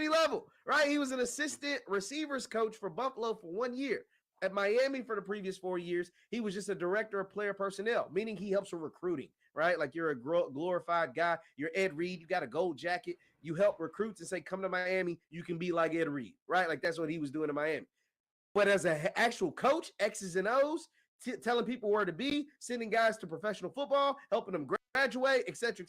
level, right? He was an assistant receivers coach for Buffalo for 1 year. At Miami for the previous 4 years, he was just a director of player personnel, meaning he helps with recruiting, right? Like you're a glorified guy. You're Ed Reed. You got a gold jacket. You help recruits and say, come to Miami. You can be like Ed Reed, right? Like that's what he was doing in Miami. But as an actual coach, X's and O's, telling people where to be, sending guys to professional football, helping them graduate, et cetera,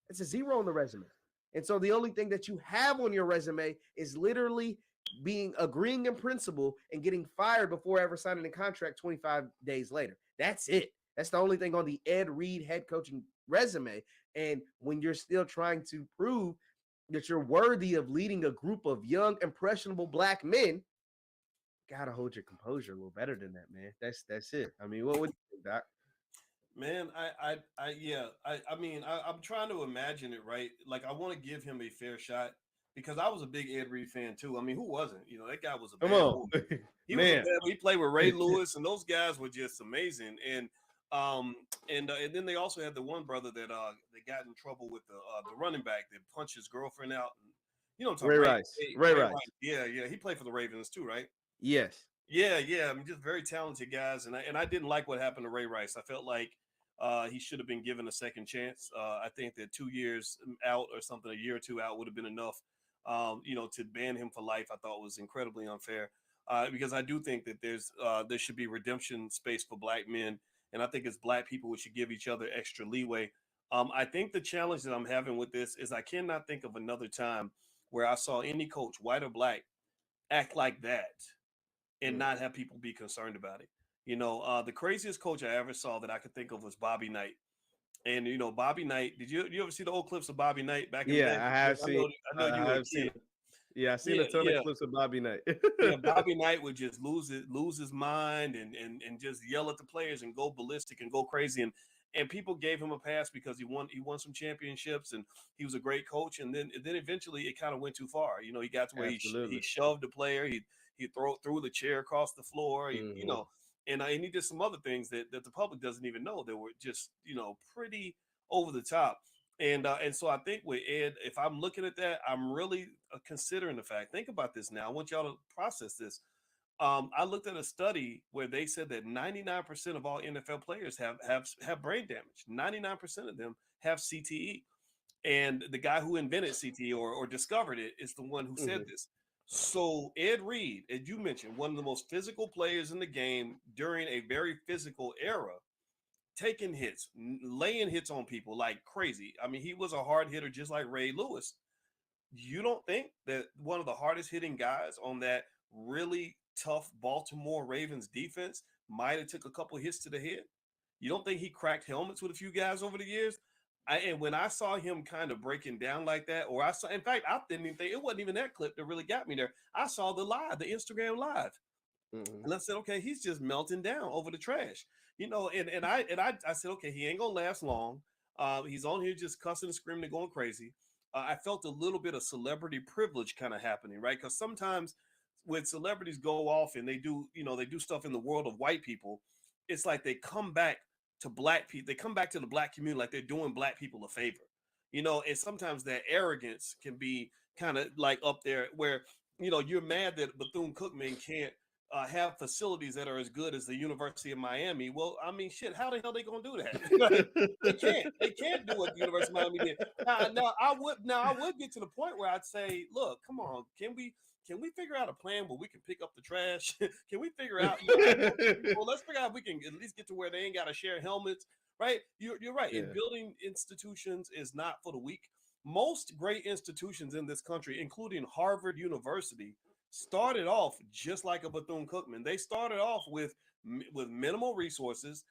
it's a zero on the resume. And so the only thing that you have on your resume is literally being agreeing in principle and getting fired before ever signing a contract 25 days later. That's it. That's the only thing on the Ed Reed head coaching resume. And when you're still trying to prove that you're worthy of leading a group of young, impressionable black men, gotta hold your composure a little better than that, man. That's it. I mean, what would you think, Doc? Man, I'm trying to imagine it, right? Like, I want to give him a fair shot because I was a big Ed Reed fan too. I mean, who wasn't? You know, that guy was a Come bad on, boy. He was a man. bad. He played with Ray Lewis, and those guys were just amazing. And then they also had the one brother that they got in trouble with the running back that punched his girlfriend out. And, you know what I'm Ray talking about? Rice. Ray Ray Rice. Rice. Yeah, yeah. He played for the Ravens too, right? Yes. Yeah. I mean, just very talented guys, and I didn't like what happened to Ray Rice. I felt like he should have been given a second chance. I think that 2 years out or something, a year or two out would have been enough. To ban him for life, I thought was incredibly unfair. Because I do think that there should be redemption space for black men, and I think as black people we should give each other extra leeway. I think the challenge that I'm having with this is I cannot think of another time where I saw any coach, white or black, act like that and not have people be concerned about it. The craziest coach I ever saw that I could think of was Bobby Knight. And Bobby Knight, did you ever see the old clips of Bobby Knight back in the Yeah, day? I have seen. I know you were a I've seen. kid. Yeah, I've seen Yeah, a ton of yeah. clips of Bobby Knight. Yeah, Bobby Knight would just lose his mind and just yell at the players and go ballistic and go crazy, and people gave him a pass because he won some championships and he was a great coach, and then eventually it kind of went too far. He got to where he Absolutely. shoved the player, he threw the chair across the floor, Mm-hmm. and he did some other things that the public doesn't even know that were just pretty over the top. And so I think with Ed, if I'm looking at that, I'm really considering the fact. Think about this now. I want y'all to process this. I looked at a study where they said that 99% of all NFL players have brain damage. 99% of them have CTE, and the guy who invented CTE or discovered it is the one who said Mm-hmm. this. So Ed Reed, as you mentioned, one of the most physical players in the game during a very physical era, taking hits, laying hits on people like crazy. I mean, he was a hard hitter just like Ray Lewis. You don't think that one of the hardest hitting guys on that really tough Baltimore Ravens defense might have took a couple hits to the head? You don't think he cracked helmets with a few guys over the years? And when I saw him kind of breaking down like that, or in fact, I didn't even think it wasn't even that clip that really got me there. I saw the Instagram live. Mm-hmm. And I said, okay, he's just melting down over the trash, and I said, okay, he ain't gonna last long. He's on here just cussing and screaming and going crazy. I felt a little bit of celebrity privilege kind of happening, right? Because sometimes when celebrities go off and they do stuff in the world of white people, it's like they come back to black people. They come back to the black community like they're doing black people a favor, and sometimes that arrogance can be kind of like up there where you're mad that Bethune Cookman can't have facilities that are as good as the University of Miami. Well, I mean, shit, how the hell they gonna do that? Like, they can't. They can't do what the University of Miami did. Now I would get to the point where I'd say, look, come on, can we figure out a plan where we can pick up the trash? Can we figure out, well, let's figure out if we can at least get to where they ain't got to share helmets, right? You're right. Yeah. And building institutions is not for the weak. Most great institutions in this country, including Harvard University, started off just like a Bethune Cookman. They started off with minimal resources,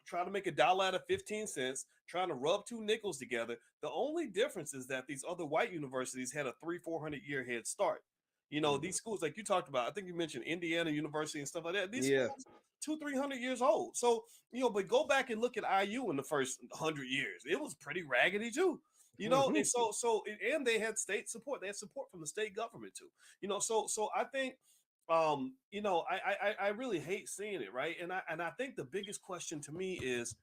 trying to make a dollar out of 15 cents, trying to rub two nickels together. The only difference is that these other white universities had a 400 year head start. Mm-hmm. These schools like you talked about, I think you mentioned Indiana University and stuff like that. These Yeah. schools 200-300 years old. So, but go back and look at IU in the first 100 years. It was pretty raggedy too. Mm-hmm. And they had state support. They had support from the state government too. So I think I really hate seeing it, right? And I think the biggest question to me is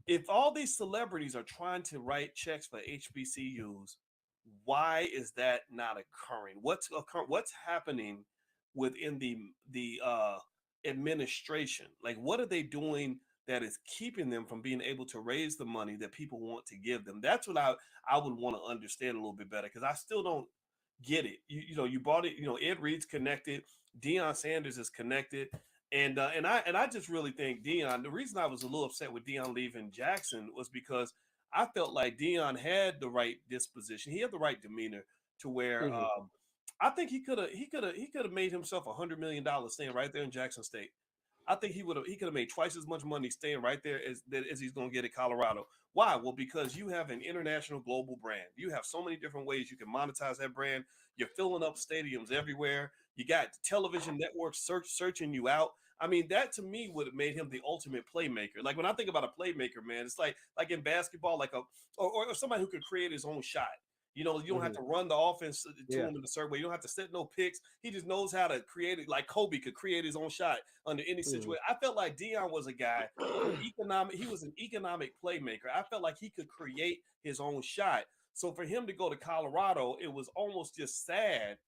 if all these celebrities are trying to write checks for HBCUs, why is that not occurring? What's happening within the administration? Like, what are they doing that is keeping them from being able to raise the money that people want to give them? That's what I would want to understand a little bit better, because I still don't get it. You brought it. Ed Reed's connected. Deion Sanders is connected. And I just really think Deion. The reason I was a little upset with Deion leaving Jackson was because I felt like Deion had the right disposition. He had the right demeanor to where Mhm. I think he could have made himself $100 million staying right there in Jackson State. I think he could have made twice as much money staying right there as he's going to get at Colorado. Why? Well, because you have an international global brand. You have so many different ways you can monetize that brand. You're filling up stadiums everywhere. You got television networks searching you out. I mean, that to me would have made him the ultimate playmaker. Like when I think about a playmaker, man, it's like in basketball, like or somebody who could create his own shot. You don't have Mhm. to run the offense to Yeah. him in a certain way. You don't have to set no picks. He just knows how to create it. Like Kobe could create his own shot under any Mhm. situation. I felt like Dion was a guy who economic. He was an economic playmaker. I felt like he could create his own shot. So for him to go to Colorado, it was almost just sad,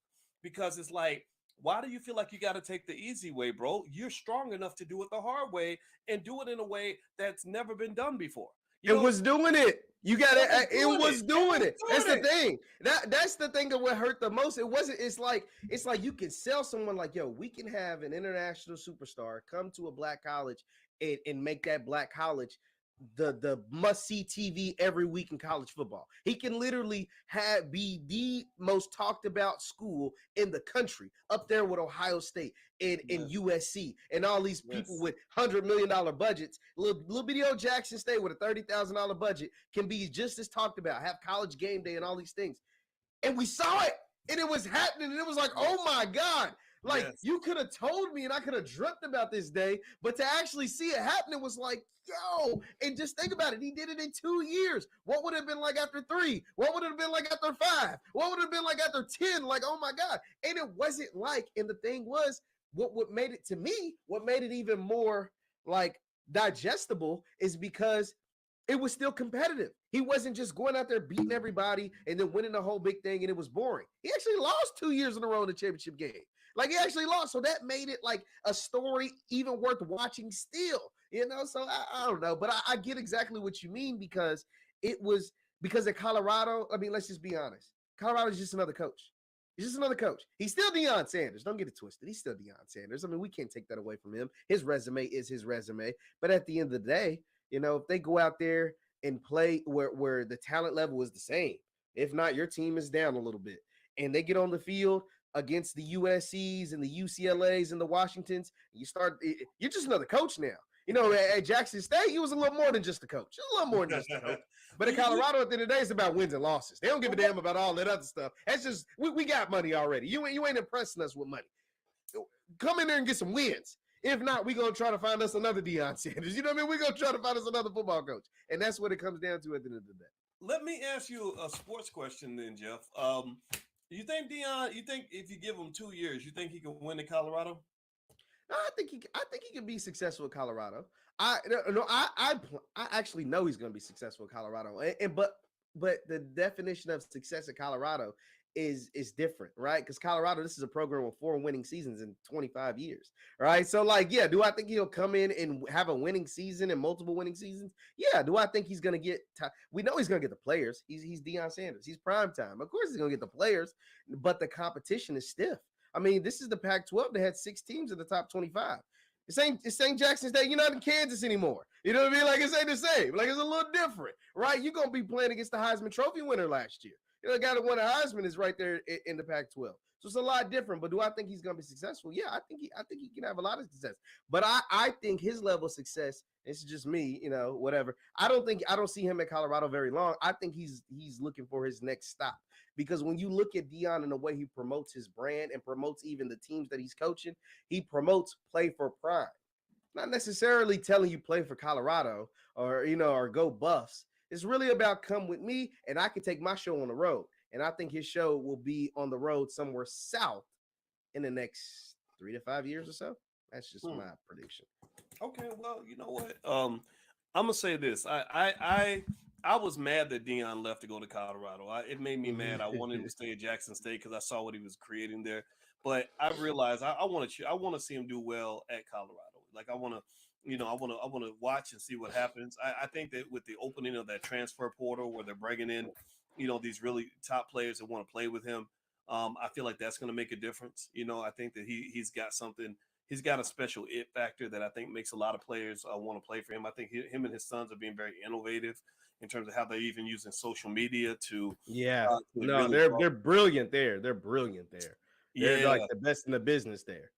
because it's like, why do you feel like you got to take the easy way, bro? You're strong enough to do it the hard way and do it in a way that's never been done before. It was doing it. You got It was it. It doing it. was doing it. That's the Doing it. thing. That's the thing that would hurt the most. It wasn't. It's like you can sell someone like, yo, we can have an international superstar come to a black college and make that black college the must see TV every week in college football. He can literally be the most talked about school in the country, up there with Ohio State and Yes. USC and all these people Yes. with $100 million budgets. Little bitty old Jackson State with a $30,000 budget can be just as talked about, have college game day and all these things. And we saw it, and it was happening, and it was like, Yes. oh my God. Like, Yes. you could have told me and I could have dreamt about this day, but to actually see it happen, it was like, yo, and just think about it. He did it in 2 years. What would it have been like after 3? What would it have been like after 5? What would it have been like after 10? Like, oh my God. And it wasn't like, and the thing was, what made it to me, what made it even more like digestible is because it was still competitive. He wasn't just going out there beating everybody and then winning the whole big thing and it was boring. He actually lost 2 years in a row in the championship game. Like, he actually lost. So that made it like a story even worth watching still, So I don't know, but I get exactly what you mean, because it was because of Colorado. I mean, let's just be honest. Colorado's just another coach. He's just another coach. He's still Deion Sanders. Don't get it twisted. He's still Deion Sanders. I mean, we can't take that away from him. His resume is his resume. But at the end of the day, if they go out there and play where the talent level is the same, if not, your team is down a little bit, and they get on the field against the USCs and the UCLAs and the Washingtons, you're just another coach now. At Jackson State, he was a little more than just a coach. A little more than just a coach. But Well, at Colorado, at the end of the day, it's about wins and losses. They don't give a damn about all that other stuff. That's just, we got money already. You ain't impressing us with money. Come in there and get some wins. If not, we're going to try to find us another Deion Sanders. You know what I mean? We're going to try to find us another football coach. And that's what it comes down to at the end of the day. let me ask you a sports question then, Jeff. You think Dion? You think if you give him 2 years, you think he can win in Colorado? No, I think he can be successful in Colorado. I actually know he's going to be successful in Colorado. But the definition of success in Colorado is different, right? Because Colorado, this is a program with 4 winning seasons in 25 years, right? So, like, yeah, do I think he'll come in and have a winning season and multiple winning seasons? Yeah. Do I think he's going to get? We know he's going to get the players. He's Deion Sanders. He's prime time. Of course, he's going to get the players, but the competition is stiff. I mean, this is the Pac-12 that had 6 teams in the top 25. It's St. Jackson State. You're not in Kansas anymore. You know what I mean? Like, it's ain't the same. Like, it's a little different, right? You're going to be playing against the Heisman Trophy winner last year. The guy that won a Heisman is right there in the Pac-12. So it's a lot different. But do I think he's going to be successful? Yeah, I think he can have a lot of success. But I think his level of success, it's just me, whatever. I don't see him at Colorado very long. I think he's looking for his next stop. Because when you look at Deion and the way he promotes his brand and promotes even the teams that he's coaching, he promotes play for prime. Not necessarily telling you play for Colorado or go Buffs. It's really about come with me and I can take my show on the road. And I think his show will be on the road somewhere south in the next 3 to 5 years or so. That's just my prediction. Okay, well, you know what? I'm gonna say this. I was mad that Dion left to go to Colorado. It made me mad. I wanted him to stay at Jackson State because I saw what he was creating there. But I realized I want to see him do well at Colorado. Like I want to, I want to watch and see what happens. I think that with the opening of that transfer portal where they're bringing in, these really top players that want to play with him, I feel like that's going to make a difference. I think that he's got something. He's got a special it factor that I think makes a lot of players want to play for him. I think him and his sons are being very innovative in terms of how they're even using social media to Yeah. No, really they're brilliant there. They're brilliant there. They're like yeah, the best in the business there.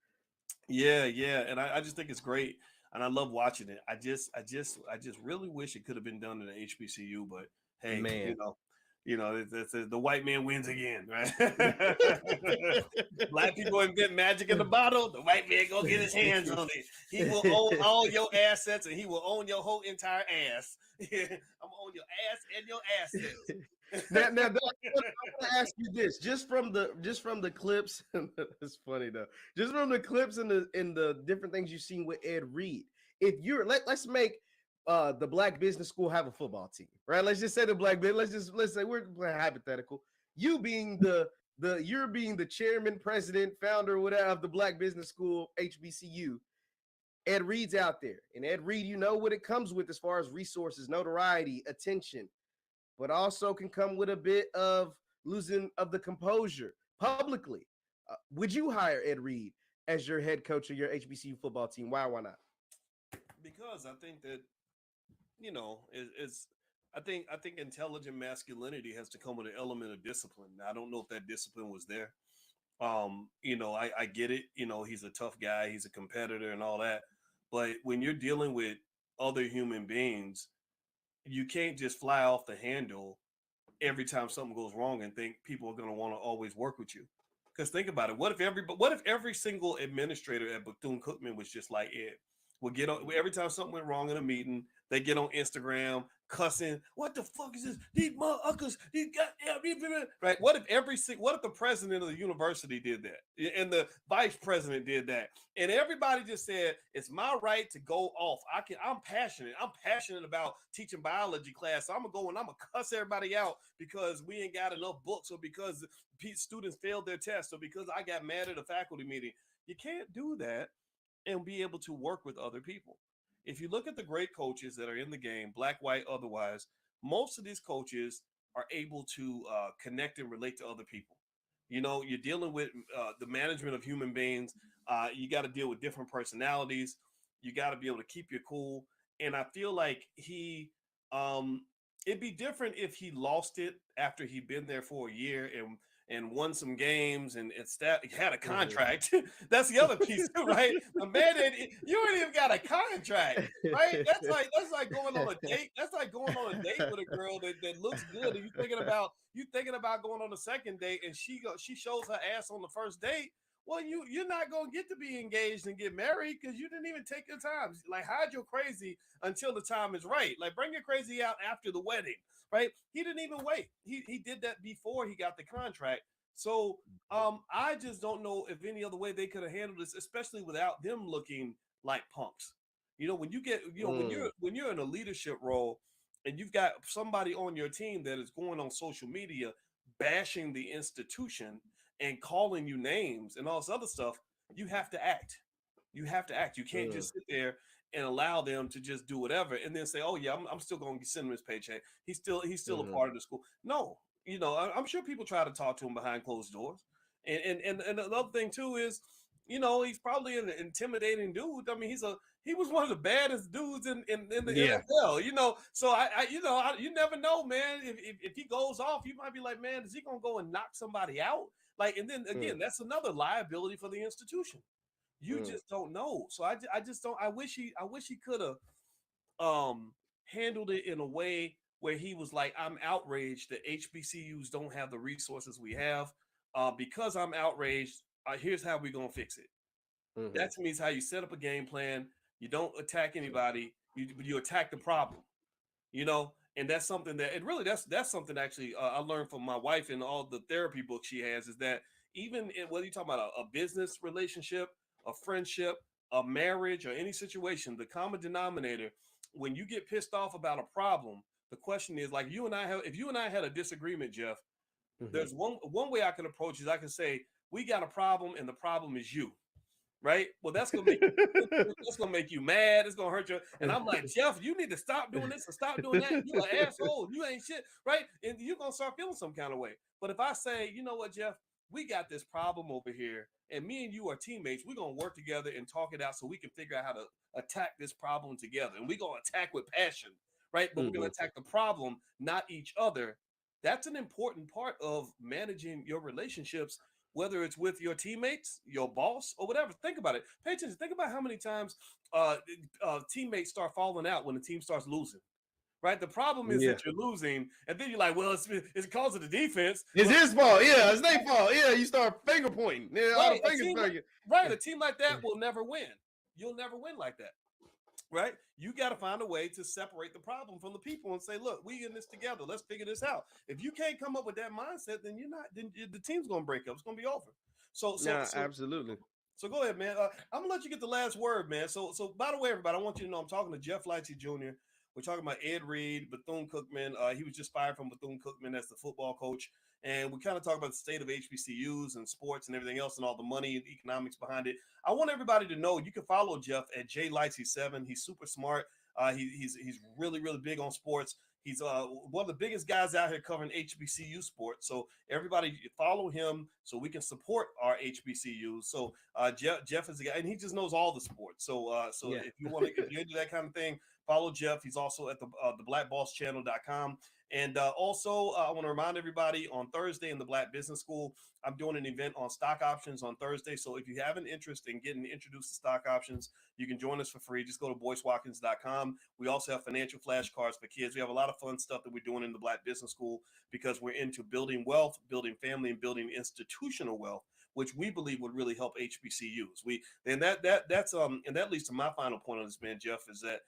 yeah, and I just think it's great, and I love watching it. I just really wish it could have been done in the HBCU, but hey, Man. the white man wins again, right? Black people invent magic in the bottle. The white man go get his hands on it. He will own all your assets, and he will own your whole entire ass. I'm gonna own your ass and your assets. Now, I want to ask you this, just from the clips. It's funny though. Just from the clips and the different things you've seen with Ed Reed. If you're let's make the Black Business School have a football team, right? Let's just say the Black Business. Let's say we're playing hypothetical. You being you're being the chairman, president, founder, whatever of the Black Business School HBCU. Ed Reed's out there, and Ed Reed, you know what it comes with as far as resources, notoriety, attention, but also can come with a bit of losing of the composure publicly. Would you hire Ed Reed as your head coach of your HBCU football team? Why not? Because I think that it's I think intelligent masculinity has to come with an element of discipline. Now, I don't know if that discipline was there. I get it. He's a tough guy. He's a competitor and all that. But when you're dealing with other human beings, you can't just fly off the handle every time something goes wrong and think people are going to want to always work with you. Because think about it. What if every single administrator at Bethune Cookman was just like Ed? Would get on every time something went wrong in a meeting, they get on Instagram cussing. What the fuck is this? These motherfuckers, these goddamn right. What if the president of the university did that? And the vice president did that? And everybody just said, it's my right to go off. I'm passionate. I'm passionate about teaching biology class. So I'm gonna go and I'm gonna cuss everybody out because we ain't got enough books, or because students failed their tests, or because I got mad at a faculty meeting. You can't do that and be able to work with other people. If you look at the great coaches that are in the game, black, white, otherwise, most of these coaches are able to connect and relate to other people. You're dealing with the management of human beings. You got to deal with different personalities. You got to be able to keep your cool. And I feel like it'd be different if he lost it after he'd been there for a year and won some games and had a contract. That's the other piece, right? The man, you ain't even got a contract, right? That's like going on a date. That's like going on a date with a girl that looks good, and you thinking about going on a second date, and she shows her ass on the first date. Well, you're not gonna get to be engaged and get married because you didn't even take your time. Like, hide your crazy until the time is right. Like, bring your crazy out after the wedding, right? He didn't even wait. He did that before he got the contract. So I just don't know if any other way they could have handled this, especially without them looking like punks. When you get when you're in a leadership role and you've got somebody on your team that is going on social media bashing the institution and calling you names and all this other stuff, you have to act. You have to act. You can't just sit there and allow them to just do whatever and then say, "Oh yeah, I'm still going to send him his paycheck. He's still a part of the school." No, I'm sure people try to talk to him behind closed doors. And another thing too is, he's probably an intimidating dude. I mean, he was one of the baddest dudes in the NFL. So you never know, man. If he goes off, you might be like, man, is he gonna go and knock somebody out? Like, and then again, that's another liability for the institution. You just don't know. So I just don't. I wish he could have handled it in a way where he was like, I'm outraged that HBCUs don't have the resources we have. Because I'm outraged, here's how we're gonna fix it. That to me is how you set up a game plan. You don't attack anybody. You attack the problem. And that's something that that's something actually I learned from my wife and all the therapy books she has, is that even whether you're talking about a business relationship, a friendship, a marriage, or any situation, the common denominator, when you get pissed off about a problem, The question is, like, if you and I had a disagreement, Jeff, Mhm. there's one way I can approach is I can say, we got a problem and the problem is you. Right? Well, that's gonna make you mad. It's gonna hurt you. And I'm like, Jeff, you need to stop doing this and stop doing that. You an asshole. You ain't shit, right? And you're gonna start feeling some kind of way. But if I say, you know what, Jeff, we got this problem over here, and me and you are teammates, we're gonna work together and talk it out so we can figure out how to attack this problem together. And we're gonna attack with passion, right? But we're gonna Mhm. attack the problem, not each other. That's an important part of managing your relationships, whether it's with your teammates, your boss, or whatever. Think about it. Pay attention. Think about how many times uh, teammates start falling out when the team starts losing. Right. The problem is Yeah. that you're losing, and then you're like, well, it's because of the defense. It's Well, his fault. Yeah, it's their fault. Yeah, you start finger pointing. Yeah, all right. the fingers pointing. A team like that will never win. You'll never win like that. Right? You got to find a way to separate the problem from the people and say, look, we in this together. Let's figure this out. If you can't come up with that mindset, then the team's going to break up. It's going to be over. So, so, Nah, so, absolutely. so go ahead, man. I'm gonna let you get the last word, man. So by the way, everybody, I want you to know I'm talking to Jeff Lightsey Jr. We're talking about Ed Reed, Bethune Cookman. He was just fired from Bethune Cookman as the football coach, and we kind of talk about the state of HBCUs and sports and everything else and all the money and economics behind it. I want everybody to know you can follow Jeff at JLightsey7. He's super smart. He's really really big on sports. He's one of the biggest guys out here covering HBCU sports. So everybody follow him so we can support our HBCUs. So Jeff is a guy, and he just knows all the sports. So Yeah. if you're into that kind of thing, follow Jeff. He's also at the blackbosschannel.com. And also, I want to remind everybody on Thursday in the Black Business School, I'm doing an event on stock options on Thursday. So if you have an interest in getting introduced to stock options, you can join us for free. Just go to boycewatkins.com. We also have financial flashcards for kids. We have a lot of fun stuff that we're doing in the Black Business School because we're into building wealth, building family, and building institutional wealth, which we believe would really help HBCUs. And that leads to my final point on this, man, Jeff, is that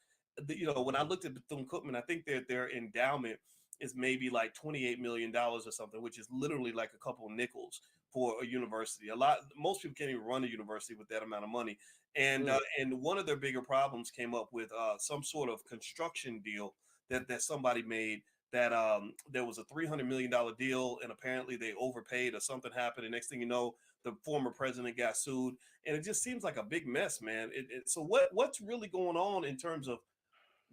when I looked at Bethune Cookman, I think their endowment is maybe like $28 million or something, which is literally like a couple of nickels for a university. Most people can't even run a university with that amount of money. And Mm. and one of their bigger problems came up with some sort of construction deal that somebody made. That there was a $300 million deal, and apparently they overpaid or something happened. And next thing you know, the former president got sued, and it just seems like a big mess, man. So what's really going on in terms of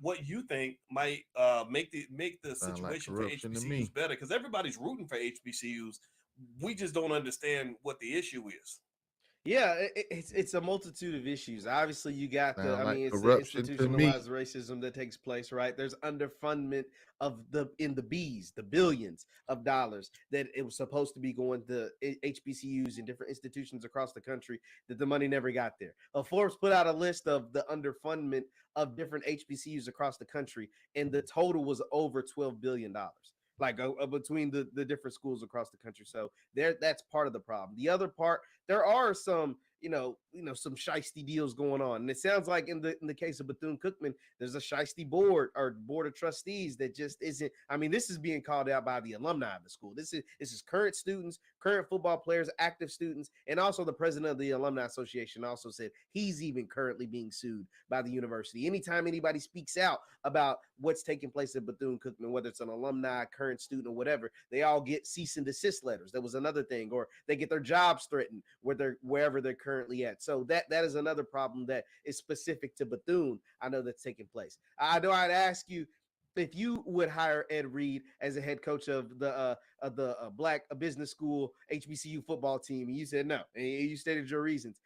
what you think might make the Sound like situation for corruption to HBCUs me. better? Because everybody's rooting for HBCUs. We just don't understand what the issue is. Yeah, it's a multitude of issues. Obviously, you got Sound like it's the corruption to me. institutionalized racism that takes place, right? There's underfundment in the B's, the billions of dollars that it was supposed to be going to HBCUs and different institutions across the country that the money never got there. Forbes put out a list of the underfundment of different HBCUs across the country, and the total was over $12 billion, like between the different schools across the country. So that's part of the problem. The other part, there are some some shiesty deals going on, and it sounds like in the case of Bethune Cookman, there's a shiesty board of trustees that just isn't. I mean, this is being called out by the alumni of the school. This is current students, current football players, active students, and also the president of the alumni association also said he's even currently being sued by the university. Anytime anybody speaks out about what's taking place at Bethune Cookman, whether it's an alumni, current student, or whatever, they all get cease and desist letters. That was another thing, or they get their jobs threatened wherever they're currently at. So that is another problem that is specific to Bethune. I know that's taking place. I'd ask you if you would hire Ed Reed as a head coach of the Black Business School HBCU football team, and you said no, and you stated your reasons.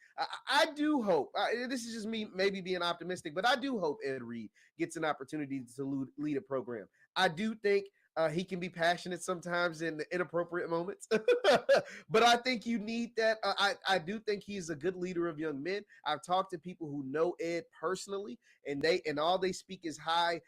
I do hope, this is just me maybe being optimistic, but I do hope Ed Reed gets an opportunity to lead a program. I do think he can be passionate sometimes in inappropriate moments, but I think you need that. I do think he's a good leader of young men. I've talked to people who know Ed personally, and all they speak is high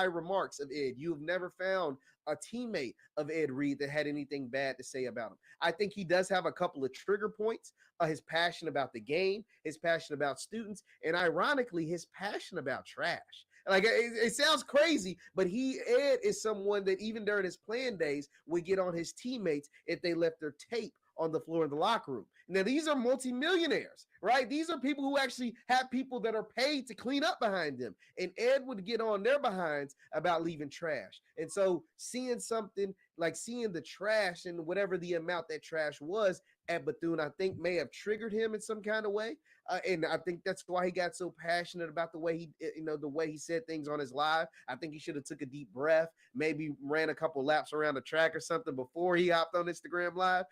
remarks of Ed. You have never found a teammate of Ed Reed that had anything bad to say about him. I think he does have a couple of trigger points. His passion about the game, his passion about students, and ironically, his passion about trash. Like it sounds crazy, but Ed is someone that even during his playing days would get on his teammates if they left their tape on the floor in the locker room. Now, these are multimillionaires, right? These are people who actually have people that are paid to clean up behind them. And Ed would get on their behinds about leaving trash. And so seeing something like seeing the trash and whatever the amount that trash was at Bethune, I think may have triggered him in some kind of way. And I think that's why he got so passionate about the way the way he said things on his live. I think he should have took a deep breath, maybe ran a couple laps around the track or something before he hopped on Instagram Live.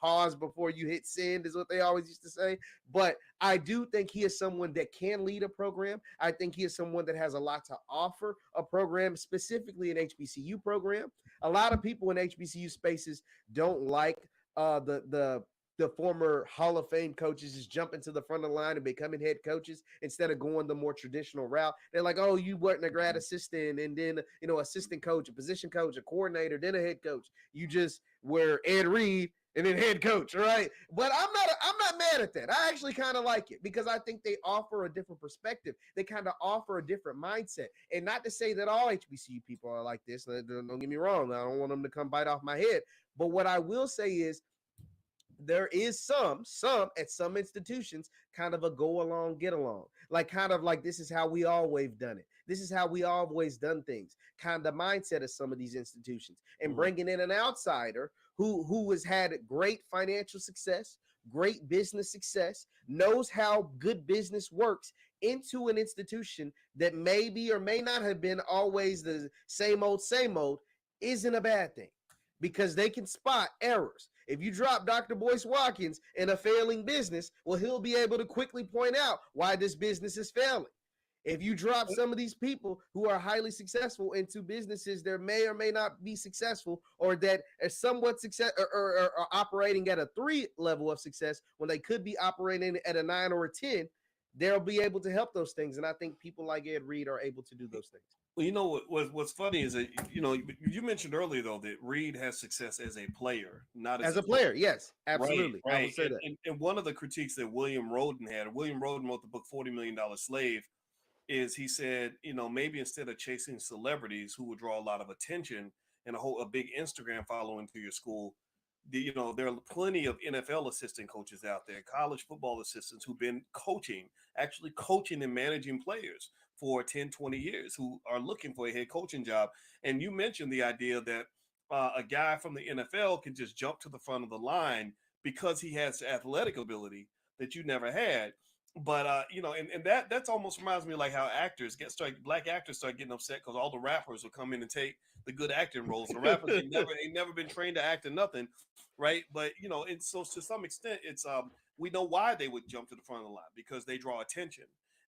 Pause before you hit send is what they always used to say. But I do think he is someone that can lead a program. I think he is someone that has a lot to offer a program, specifically an HBCU program. A lot of people in HBCU spaces don't like the former Hall of Fame coaches just jumping to the front of the line and becoming head coaches instead of going the more traditional route. They're like, oh, you weren't a grad assistant and then, assistant coach, a position coach, a coordinator, then a head coach. You just were Ed Reed and then head coach, right? But I'm not mad at that. I actually kind of like it because I think they offer a different perspective. They kind of offer a different mindset. And not to say that all HBCU people are like this. Don't get me wrong. I don't want them to come bite off my head. But what I will say is, there is some at some institutions kind of a go along, get along, like kind of like this is how we always done it. This is how we always done things. Kind of mindset of some of these institutions, and bringing in an outsider who has had great financial success, great business success, knows how good business works into an institution that maybe or may not have been always the same old, isn't a bad thing because they can spot errors. If you drop Dr. Boyce Watkins in a failing business, well, he'll be able to quickly point out why this business is failing. If you drop some of these people who are highly successful into businesses that may or may not be successful, or that are somewhat success or operating at a 3 level of success when they could be operating at a 9 or a 10, they'll be able to help those things. And I think people like Ed Reed are able to do those things. Well, what's funny is that you mentioned earlier though that Reed has success as a player, not as a player. Yes, absolutely. Right. I would say that. And one of the critiques that William Roden wrote the book $40 Million Slave, is he said, maybe instead of chasing celebrities who would draw a lot of attention and a big Instagram following to your school, there are plenty of NFL assistant coaches out there, college football assistants who've been actually coaching and managing players for 10, 20 years, who are looking for a head coaching job. And you mentioned the idea that a guy from the NFL can just jump to the front of the line because he has athletic ability that you never had. But and that's almost reminds me of like how black actors start getting upset because all the rappers will come in and take the good acting roles. The rappers ain't never been trained to act in nothing, right? But and so to some extent, it's we know why they would jump to the front of the line, because they draw attention.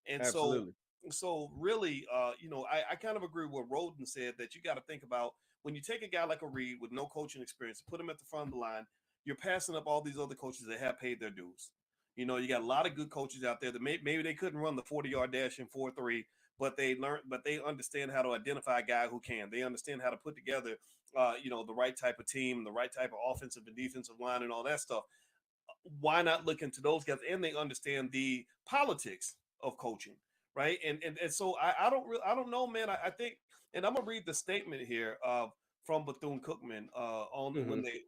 And Absolutely. so really, I kind of agree with what Roden said, that you got to think about when you take a guy like a Reed with no coaching experience, put him at the front of the line, you're passing up all these other coaches that have paid their dues. You got a lot of good coaches out there that maybe they couldn't run the 40-yard dash in 4.3, but they understand how to identify a guy who can. They understand how to put together, the right type of team, the right type of offensive and defensive line, and all that stuff. Why not look into those guys? And they understand the politics of coaching, right? And so I don't know, man. I think, and I'm gonna read the statement here from Bethune Cookman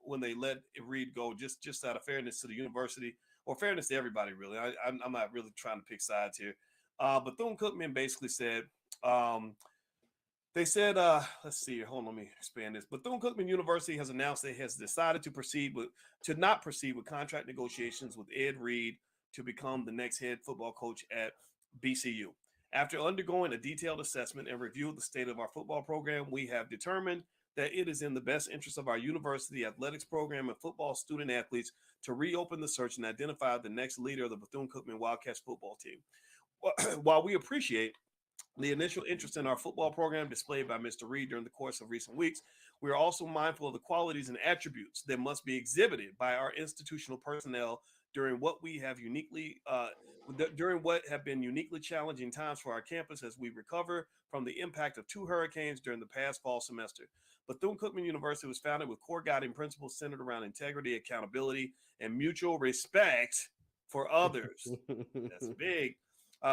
when they let Reed go, just out of fairness to the university, or fairness to everybody, really. I'm not really trying to pick sides here. Bethune Cookman basically said, they said, let's see here. Hold on, let me expand this. Bethune Cookman University has announced that it has decided to not proceed with contract negotiations with Ed Reed to become the next head football coach at BCU. After undergoing a detailed assessment and review of the state of our football program, we have determined that it is in the best interest of our university athletics program and football student athletes to reopen the search and identify the next leader of the Bethune-Cookman Wildcats football team. While we appreciate the initial interest in our football program displayed by Mr. Reed during the course of recent weeks, we are also mindful of the qualities and attributes that must be exhibited by our institutional personnel during what have been uniquely challenging times for our campus as we recover from the impact of 2 hurricanes during the past fall semester. Bethune-Cookman University was founded with core guiding principles centered around integrity, accountability, and mutual respect for others. That's big.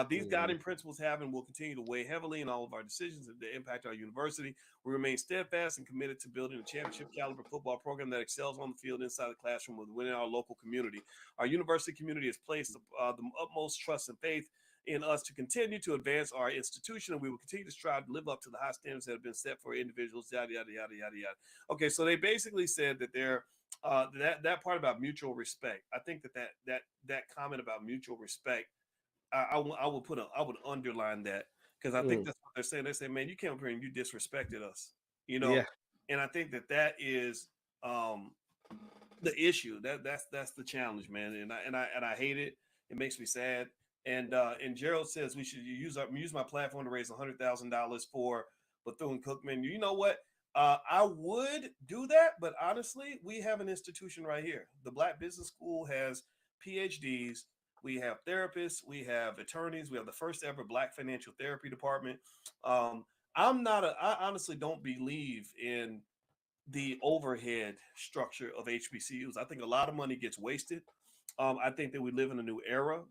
These Mhm. guiding principles have and will continue to weigh heavily in all of our decisions that impact our university. We remain steadfast and committed to building a championship caliber football program that excels on the field, inside the classroom, within our local community. Our university community has placed the utmost trust and faith in us to continue to advance our institution, and we will continue to strive to live up to the high standards that have been set for individuals. Yada yada yada yada yada. Okay, so they basically said that they're that part about mutual respect. I think that comment about mutual respect, I would I would underline that, because I think Mm. that's what they're saying. They say, man, you came up here and you disrespected us, you know, Yeah. and I think that is um, the issue. That's the challenge, man, and I hate it. It makes me sad. And Gerald says we should use my platform to raise $100,000 for Bethune Cookman. You know what? I would do that, but honestly, we have an institution right here. The Black Business School has PhDs. We have therapists. We have attorneys. We have the first ever Black financial therapy department. Um, I honestly don't believe in the overhead structure of HBCUs. I think a lot of money gets wasted. I think that we live in a new era.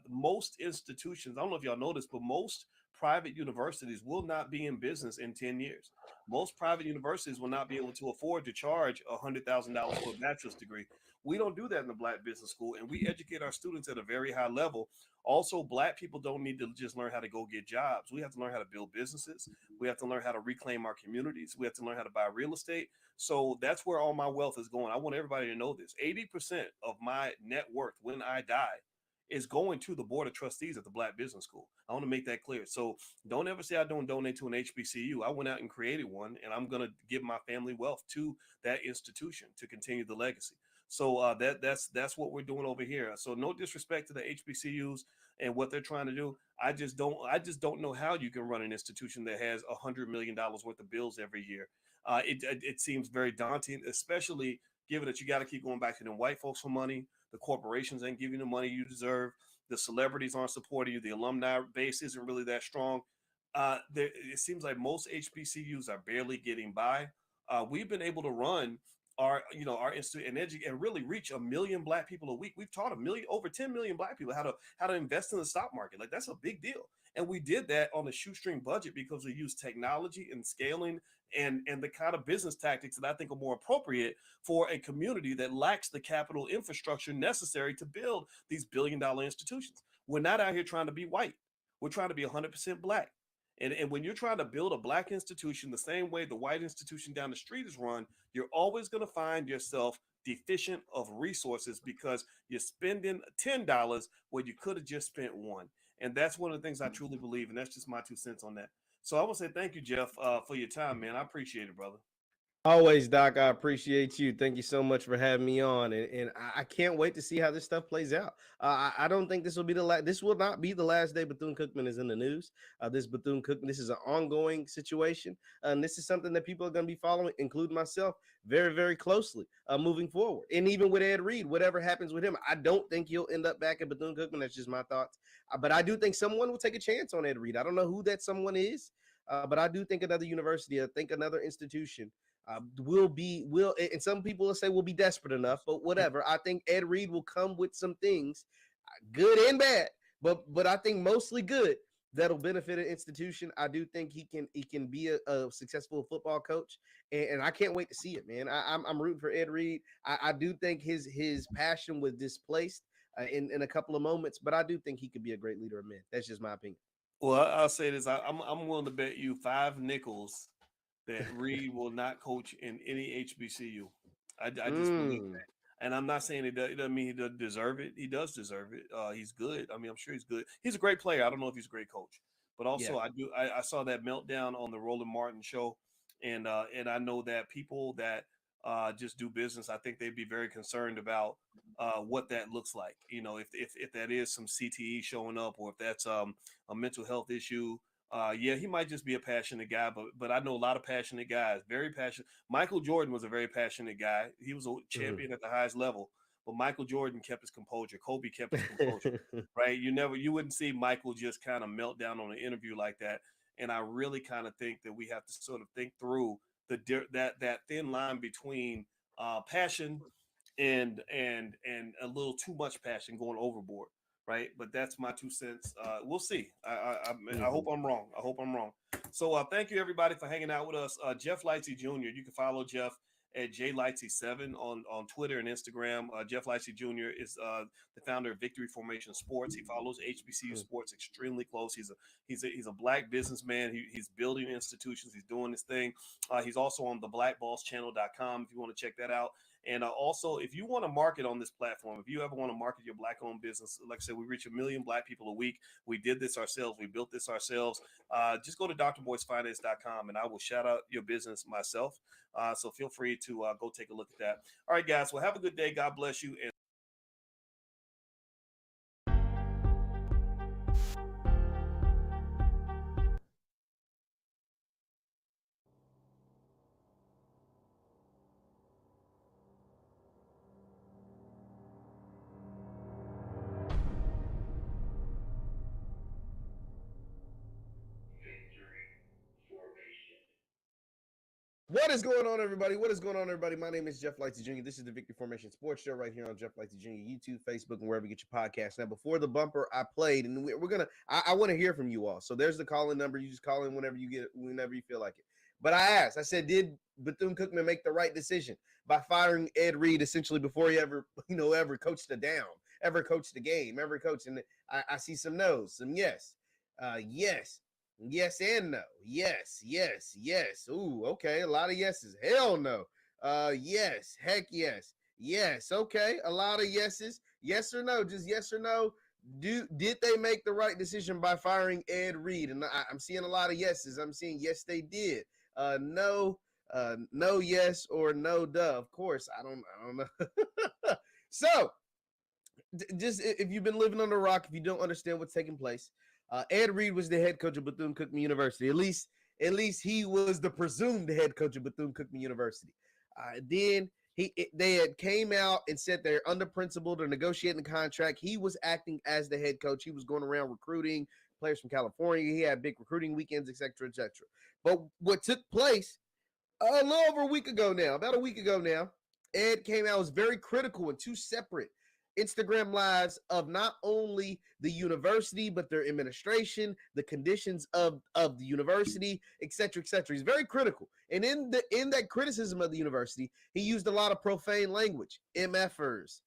Most institutions, I don't know if y'all noticed, but most private universities will not be in business in 10 years. Most private universities will not be able to afford to charge $100,000 for a bachelor's degree. We don't do that in the Black Business School, and we educate our students at a very high level. Also, Black people don't need to just learn how to go get jobs. We have to learn how to build businesses. We have to learn how to reclaim our communities. We have to learn how to buy real estate. So that's where all my wealth is going. I want everybody to know this. 80% of my net worth when I die is going to the board of trustees at the Black Business School. I want to make that clear. So don't ever say I don't donate to an HBCU. I went out and created one, and I'm going to give my family wealth to that institution to continue the legacy. So that's what we're doing over here. So no disrespect to the HBCUs and what they're trying to do. I just don't know how you can run an institution that has $100 million worth of bills every year. It seems very daunting, especially given that you got to keep going back to them white folks for money. The corporations ain't giving you the money you deserve. The celebrities aren't supporting you. The alumni base isn't really that strong. It seems like most HBCUs are barely getting by. We've been able to run our institute and really reach 1 million Black people a week. We've taught over 10 million Black people how to invest in the stock market. Like, that's a big deal. And we did that on a shoestring budget because we used technology and scaling and the kind of business tactics that I think are more appropriate for a community that lacks the capital infrastructure necessary to build these billion-dollar institutions. We're not out here trying to be white. We're trying to be 100% Black. And when you're trying to build a Black institution the same way the white institution down the street is run, you're always going to find yourself deficient of resources because you're spending $10 where you could have just spent one. And that's one of the things I truly believe. And that's just my 2 cents on that. So I want to say thank you, Jeff, for your time, man. I appreciate it, brother. Always, Doc. I appreciate you. Thank you so much for having me on, and I can't wait to see how this stuff plays out. I don't think this will be the last. This will not be the last day Bethune Cookman is in the news. This Bethune Cookman. This is an ongoing situation, and this is something that people are going to be following, including myself, very, very closely moving forward. And even with Ed Reed, whatever happens with him, I don't think he'll end up back at Bethune Cookman. That's just my thoughts. But I do think someone will take a chance on Ed Reed. I don't know who that someone is, but I do think another university, I think another institution will and some people will say we'll be desperate enough, but whatever. I think Ed Reed will come with some things, good and bad, but I think mostly good, that'll benefit an institution. I do think he can be a successful football coach, and I can't wait to see it, man. I'm rooting for Ed Reed. I do think his passion was displaced in a couple of moments, but I do think he could be a great leader of men. That's just my opinion. Well, I'll say this. I'm willing to bet you 5 nickels that Reed will not coach in any HBCU. I just believe Mm, that. And I'm not saying it doesn't mean he doesn't deserve it. He does deserve it. He's good. I mean, I'm sure he's good. He's a great player. I don't know if he's a great coach, but yeah. also I saw that meltdown on the Roland Martin show, and I know that people that just do business, I think they'd be very concerned about what that looks like. You know, if that is some CTE showing up, or if that's a mental health issue. Yeah, he might just be a passionate guy, but I know a lot of passionate guys, very passionate. Michael Jordan was a very passionate guy. He was a Mhm. champion at the highest level, but Michael Jordan kept his composure. Kobe kept his composure, right? You wouldn't see Michael just kind of melt down on an interview like that. And I really kind of think that we have to sort of think through that thin line between passion and a little too much passion going overboard. right? But that's my 2 cents. We'll see. I hope I'm wrong. I hope I'm wrong. So thank you everybody for hanging out with us. Jeff Lightsey Jr. You can follow Jeff at jlightsey7 on Twitter and Instagram. Jeff Lightsey Jr. is the founder of Victory Formation Sports. He follows HBCU sports extremely close. He's a black businessman. He's building institutions. He's doing this thing. He's also on the blackbosschannel.com if you want to check that out. And also, if you want to market on this platform, if you ever want to market your black-owned business, like I said, we reach 1 million black people a week. We did this ourselves. We built this ourselves. Just go to drboycefinance.com, and I will shout out your business myself. So feel free to go take a look at that. All right, guys. Well, have a good day. God bless you. And What is going on, everybody? What is going on, everybody? My name is Jeff Lightsey Jr. This is the Victory Formation Sports Show right here on Jeff Lightsey Jr. YouTube, Facebook, and wherever you get your podcast. Now, before the bumper, I played, and we're gonna. I want to hear from you all. So there's the call-in number. You just call in whenever you feel like it. But I asked. I said, did Bethune Cookman make the right decision by firing Ed Reed essentially before he ever coached a down, ever coached a game, ever coached? And I see some no's, some yes, yes. Yes and no. Yes, yes, yes. Ooh, okay. A lot of yeses. Hell no. Yes. Heck yes. Yes. Okay. A lot of yeses. Yes or no. Just yes or no. Did they make the right decision by firing Ed Reed? And I'm seeing a lot of yeses. I'm seeing yes, they did. No, no, yes, or no, duh. Of course, I don't know. So, just if you've been living under a rock, if you don't understand what's taking place, Ed Reed was the head coach of Bethune-Cookman University. At least he was the presumed head coach of Bethune-Cookman University. Then they had came out and said they're under principle. They're negotiating the contract. He was acting as the head coach. He was going around recruiting players from California. He had big recruiting weekends, et cetera, et cetera. But what took place a little over a week ago now, about a week ago now, Ed came out, was very critical in two separate Instagram lives of not only the university, but their administration, the conditions of the university, et cetera, et cetera. He's very critical. And in that criticism of the university, he used a lot of profane language, MFers,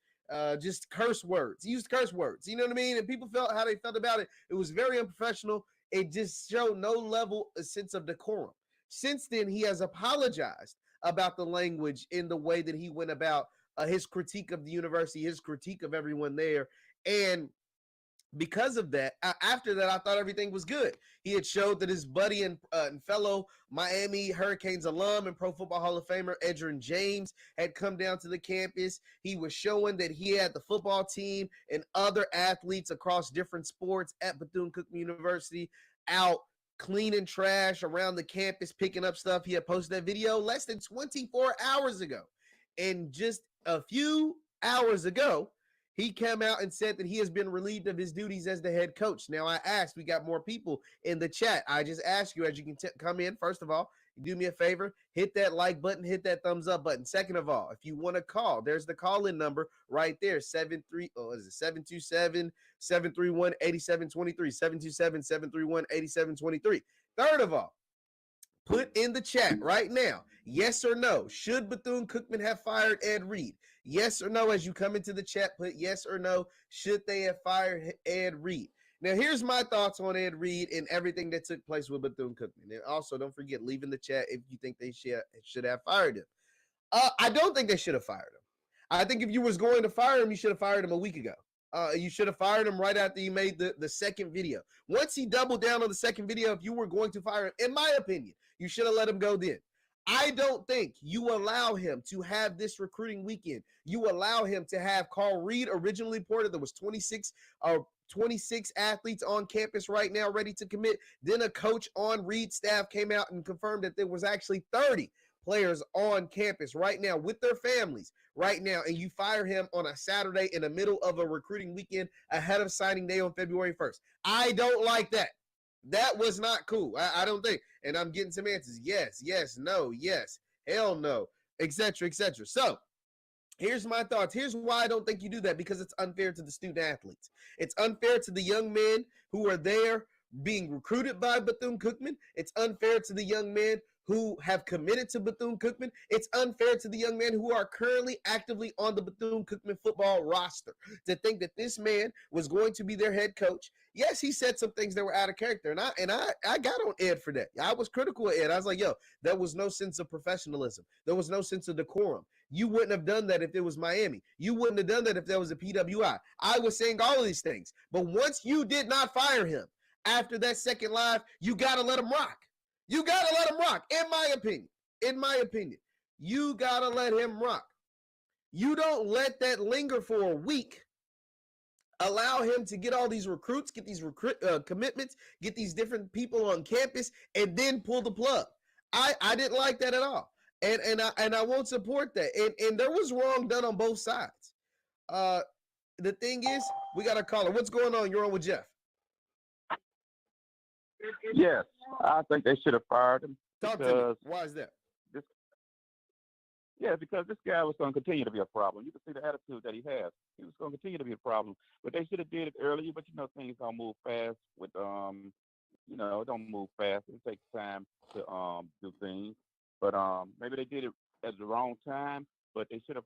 just curse words. He used curse words. You know what I mean? And people felt how they felt about it. It was very unprofessional. It just showed no level, a sense of decorum. Since then, he has apologized about the language in the way that he went about his critique of the university, his critique of everyone there. And because of that, after that, I thought everything was good. He had showed that his buddy and fellow Miami Hurricanes alum and Pro Football Hall of Famer Edgerrin James had come down to the campus. He was showing that he had the football team and other athletes across different sports at Bethune-Cookman University out cleaning trash around the campus, picking up stuff. He had posted that video less than 24 hours ago. And just a few hours ago, he came out and said that he has been relieved of his duties as the head coach. Now, I asked, we got more people in the chat. I just asked you, as you can come in, first of all, do me a favor, hit that like button, hit that thumbs up button. Second of all, if you want to call, there's the call-in number right there, 727-731-8723, 727-731-8723. Third of all, put in the chat right now, yes or no, should Bethune-Cookman have fired Ed Reed? Yes or no, as you come into the chat, put yes or no, should they have fired Ed Reed? Now, here's my thoughts on Ed Reed and everything that took place with Bethune-Cookman. And also, don't forget, leave in the chat if you think they should have fired him. I don't think they should have fired him. I think if you was going to fire him, you should have fired him a week ago. You should have fired him right after you made the second video. Once he doubled down on the second video, if you were going to fire him, in my opinion, you should have let him go then. I don't think you allow him to have this recruiting weekend. You allow him to have Carl Reed originally reported there was 26 athletes on campus right now ready to commit. Then a coach on Reed's staff came out and confirmed that there was actually 30 players on campus right now with their families right now, and you fire him on a Saturday in the middle of a recruiting weekend ahead of signing day on February 1st. I don't like that. That was not cool. I don't think. And I'm getting some answers. Yes, yes, no, yes, hell no, etc., etc. So Here's my thoughts. Here's why I don't think you do that, because it's unfair to the student athletes. It's unfair to the young men who are there being recruited by Bethune Cookman. It's unfair to the young men who have committed to Bethune Cookman. It's unfair to the young men who are currently actively on the Bethune Cookman football roster to think that this man was going to be their head coach. Yes, he said some things that were out of character, and I got on Ed for that. I was critical of Ed. I was like, yo, there was no sense of professionalism. There was no sense of decorum. You wouldn't have done that if it was Miami. You wouldn't have done that if there was a PWI. I was saying all of these things. But once you did not fire him after that second live, you got to let him rock. You got to let him rock, in my opinion. In my opinion. You got to let him rock. You don't let that linger for a week. Allow him to get all these recruits, get these commitments, get these different people on campus, and then pull the plug. I didn't like that at all. And I won't support that. And there was wrong done on both sides. The thing is, we got a caller. What's going on? You're on with Jeff. Yes, I think they should have fired him. Talk to me. Why is that? This, yeah, because this guy was going to continue to be a problem. You can see the attitude that he has. He was going to continue to be a problem. But they should have did it earlier. But things don't move fast. It don't move fast. It takes time to do things. But maybe they did it at the wrong time. But they should have,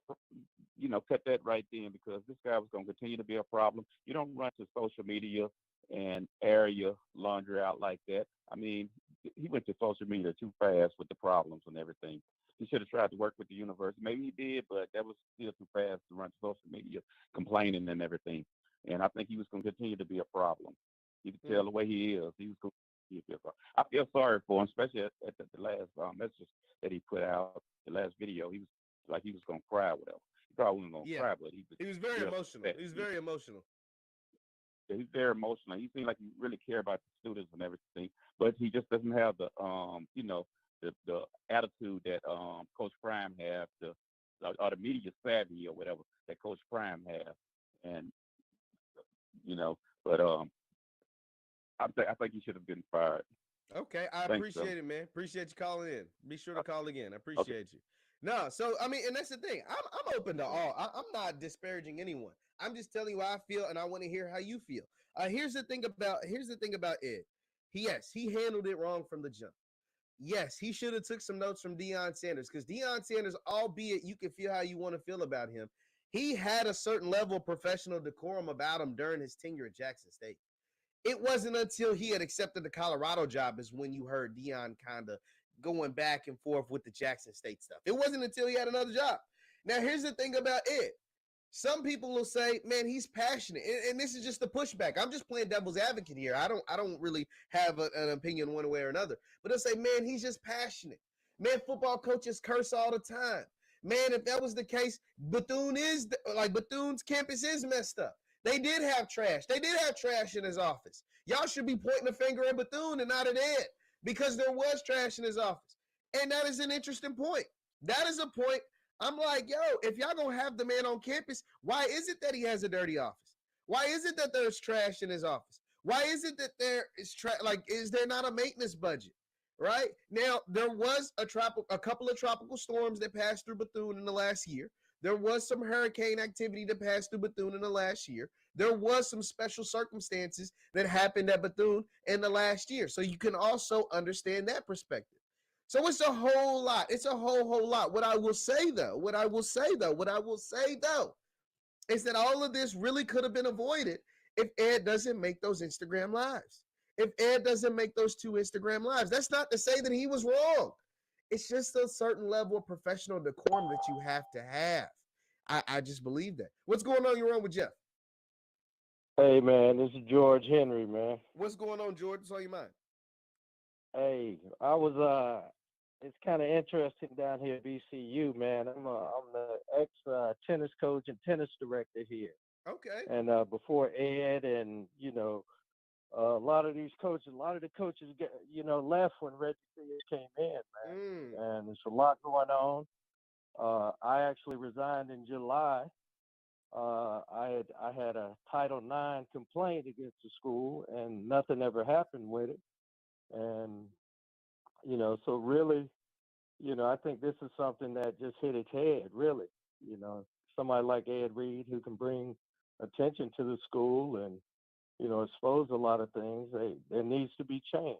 cut that right then, because this guy was going to continue to be a problem. You don't run to social media and air your laundry out like that. I mean, he went to social media too fast with the problems and everything. He should have tried to work with the university. Maybe he did, but that was still too fast to run to social media complaining and everything. And I think he was going to continue to be a problem. You can tell the way he is. He was going to be a problem. I feel sorry for him, especially at the last message that he put out, the last video. He was like he was going to cry, whatever. He probably wasn't going to cry, but he was very emotional. He was very emotional. Yeah, he's very emotional. He seems like he really cares about the students and everything, but he just doesn't have the the attitude that Coach Prime has, or the media savvy or whatever that Coach Prime has, and but I think he should have been fired. Okay, I appreciate it, man. Appreciate you calling in. Be sure to call again. I appreciate you. No, so I mean, and that's the thing. I'm open to all. I'm not disparaging anyone. I'm just telling you how I feel, and I want to hear how you feel. Here's the thing about Ed. He handled it wrong from the jump. Yes, he should have took some notes from Deion Sanders, because Deion Sanders, albeit you can feel how you want to feel about him, he had a certain level of professional decorum about him during his tenure at Jackson State. It wasn't until he had accepted the Colorado job is when you heard Deion kind of going back and forth with the Jackson State stuff. It wasn't until he had another job. Now, here's the thing about Ed. Some people will say, man, he's passionate. And this is just the pushback. I'm just playing devil's advocate here. I don't really have an opinion one way or another. But they'll say, man, he's just passionate. Man, football coaches curse all the time. Man, if that was the case, Bethune's campus is messed up. They did have trash. They did have trash in his office. Y'all should be pointing a finger at Bethune and not at Ed, because there was trash in his office. And that is an interesting point. That is a point. I'm like, yo, if y'all gonna have the man on campus, why is it that he has a dirty office? Why is it that there's trash in his office? Why is it that there is is there not a maintenance budget? Right now, there was a couple of tropical storms that passed through Bethune in the last year. There was some hurricane activity that passed through Bethune in the last year. There was some special circumstances that happened at Bethune in the last year. So you can also understand that perspective. So it's a whole lot. It's a whole lot. What I will say though, is that all of this really could have been avoided if Ed doesn't make those Instagram lives. If Ed doesn't make those 2 Instagram lives. That's not to say that he was wrong. It's just a certain level of professional decorum that you have to have. I just believe that. What's going on? You're on with Jeff. Hey, man, this is George Henry, man. What's going on, George? What's on your mind? Hey, it's kind of interesting down here at BCU, man. I'm the ex tennis coach and tennis director here. Okay. And before Ed and, a lot of the coaches left when Reggie Theus came in, man. And there's a lot going on. I actually resigned in July. I had a Title IX complaint against the school, and nothing ever happened with it. And so really, I think this is something that just hit its head. Really, somebody like Ed Reed who can bring attention to the school and, expose a lot of things, there needs to be change.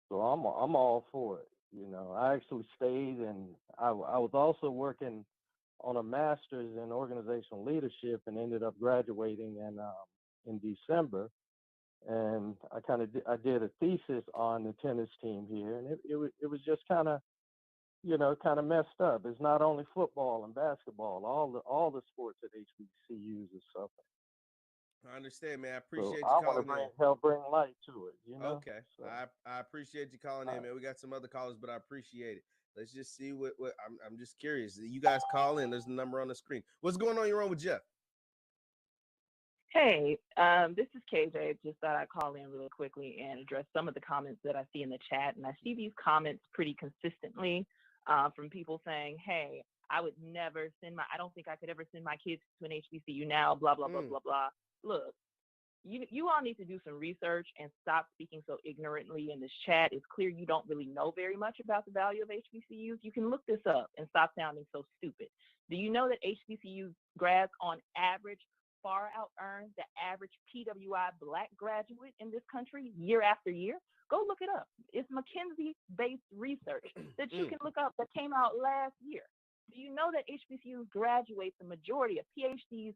So I'm all for it. I actually stayed, and I was also working on a master's in organizational leadership and ended up graduating in December. And I did a thesis on the tennis team here, and it was just kind of messed up. It's not only football and basketball; all the sports at HBCUs is suffering. I understand, man. I So appreciate I you want to calling in. help bring light to it. Okay. So, I appreciate you calling in, man. We got some other callers, but I appreciate it. Let's just see what I'm just curious. You guys call in. There's the number on the screen. What's going on? You're on with Jeff. Hey, this is KJ. Just thought I'd call in really quickly and address some of the comments that I see in the chat. And I see these comments pretty consistently from people saying, hey, I don't think I could ever send my kids to an HBCU now, blah, blah, blah, blah, blah. Look, you all need to do some research and stop speaking so ignorantly in this chat. It's clear you don't really know very much about the value of HBCUs. You can look this up and stop sounding so stupid. Do you know that HBCU grads on average far out earn the average PWI Black graduate in this country year after year? Go look it up. It's McKinsey-based research that you can look up that came out last year. Do you know that HBCUs graduate the majority of PhDs,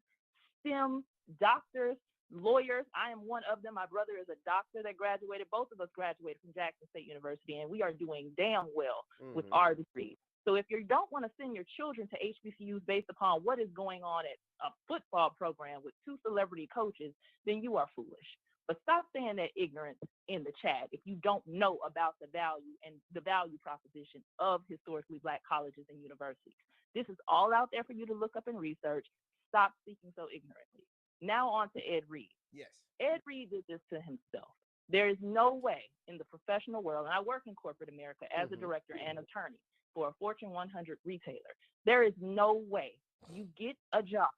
STEM, doctors, lawyers? I am one of them. My brother is a doctor that graduated. Both of us graduated from Jackson State University, and we are doing damn well with our degrees. So if you don't want to send your children to HBCUs based upon what is going on at a football program with 2 celebrity coaches, then you are foolish. But stop saying that ignorance in the chat if you don't know about the value and the value proposition of historically Black colleges and universities. This is all out there for you to look up and research. Stop speaking so ignorantly. Now on to Ed Reed. Yes. Ed Reed did this to himself. There is no way in the professional world, and I work in corporate America as a director and attorney for a Fortune 100 retailer. There is no way you get a job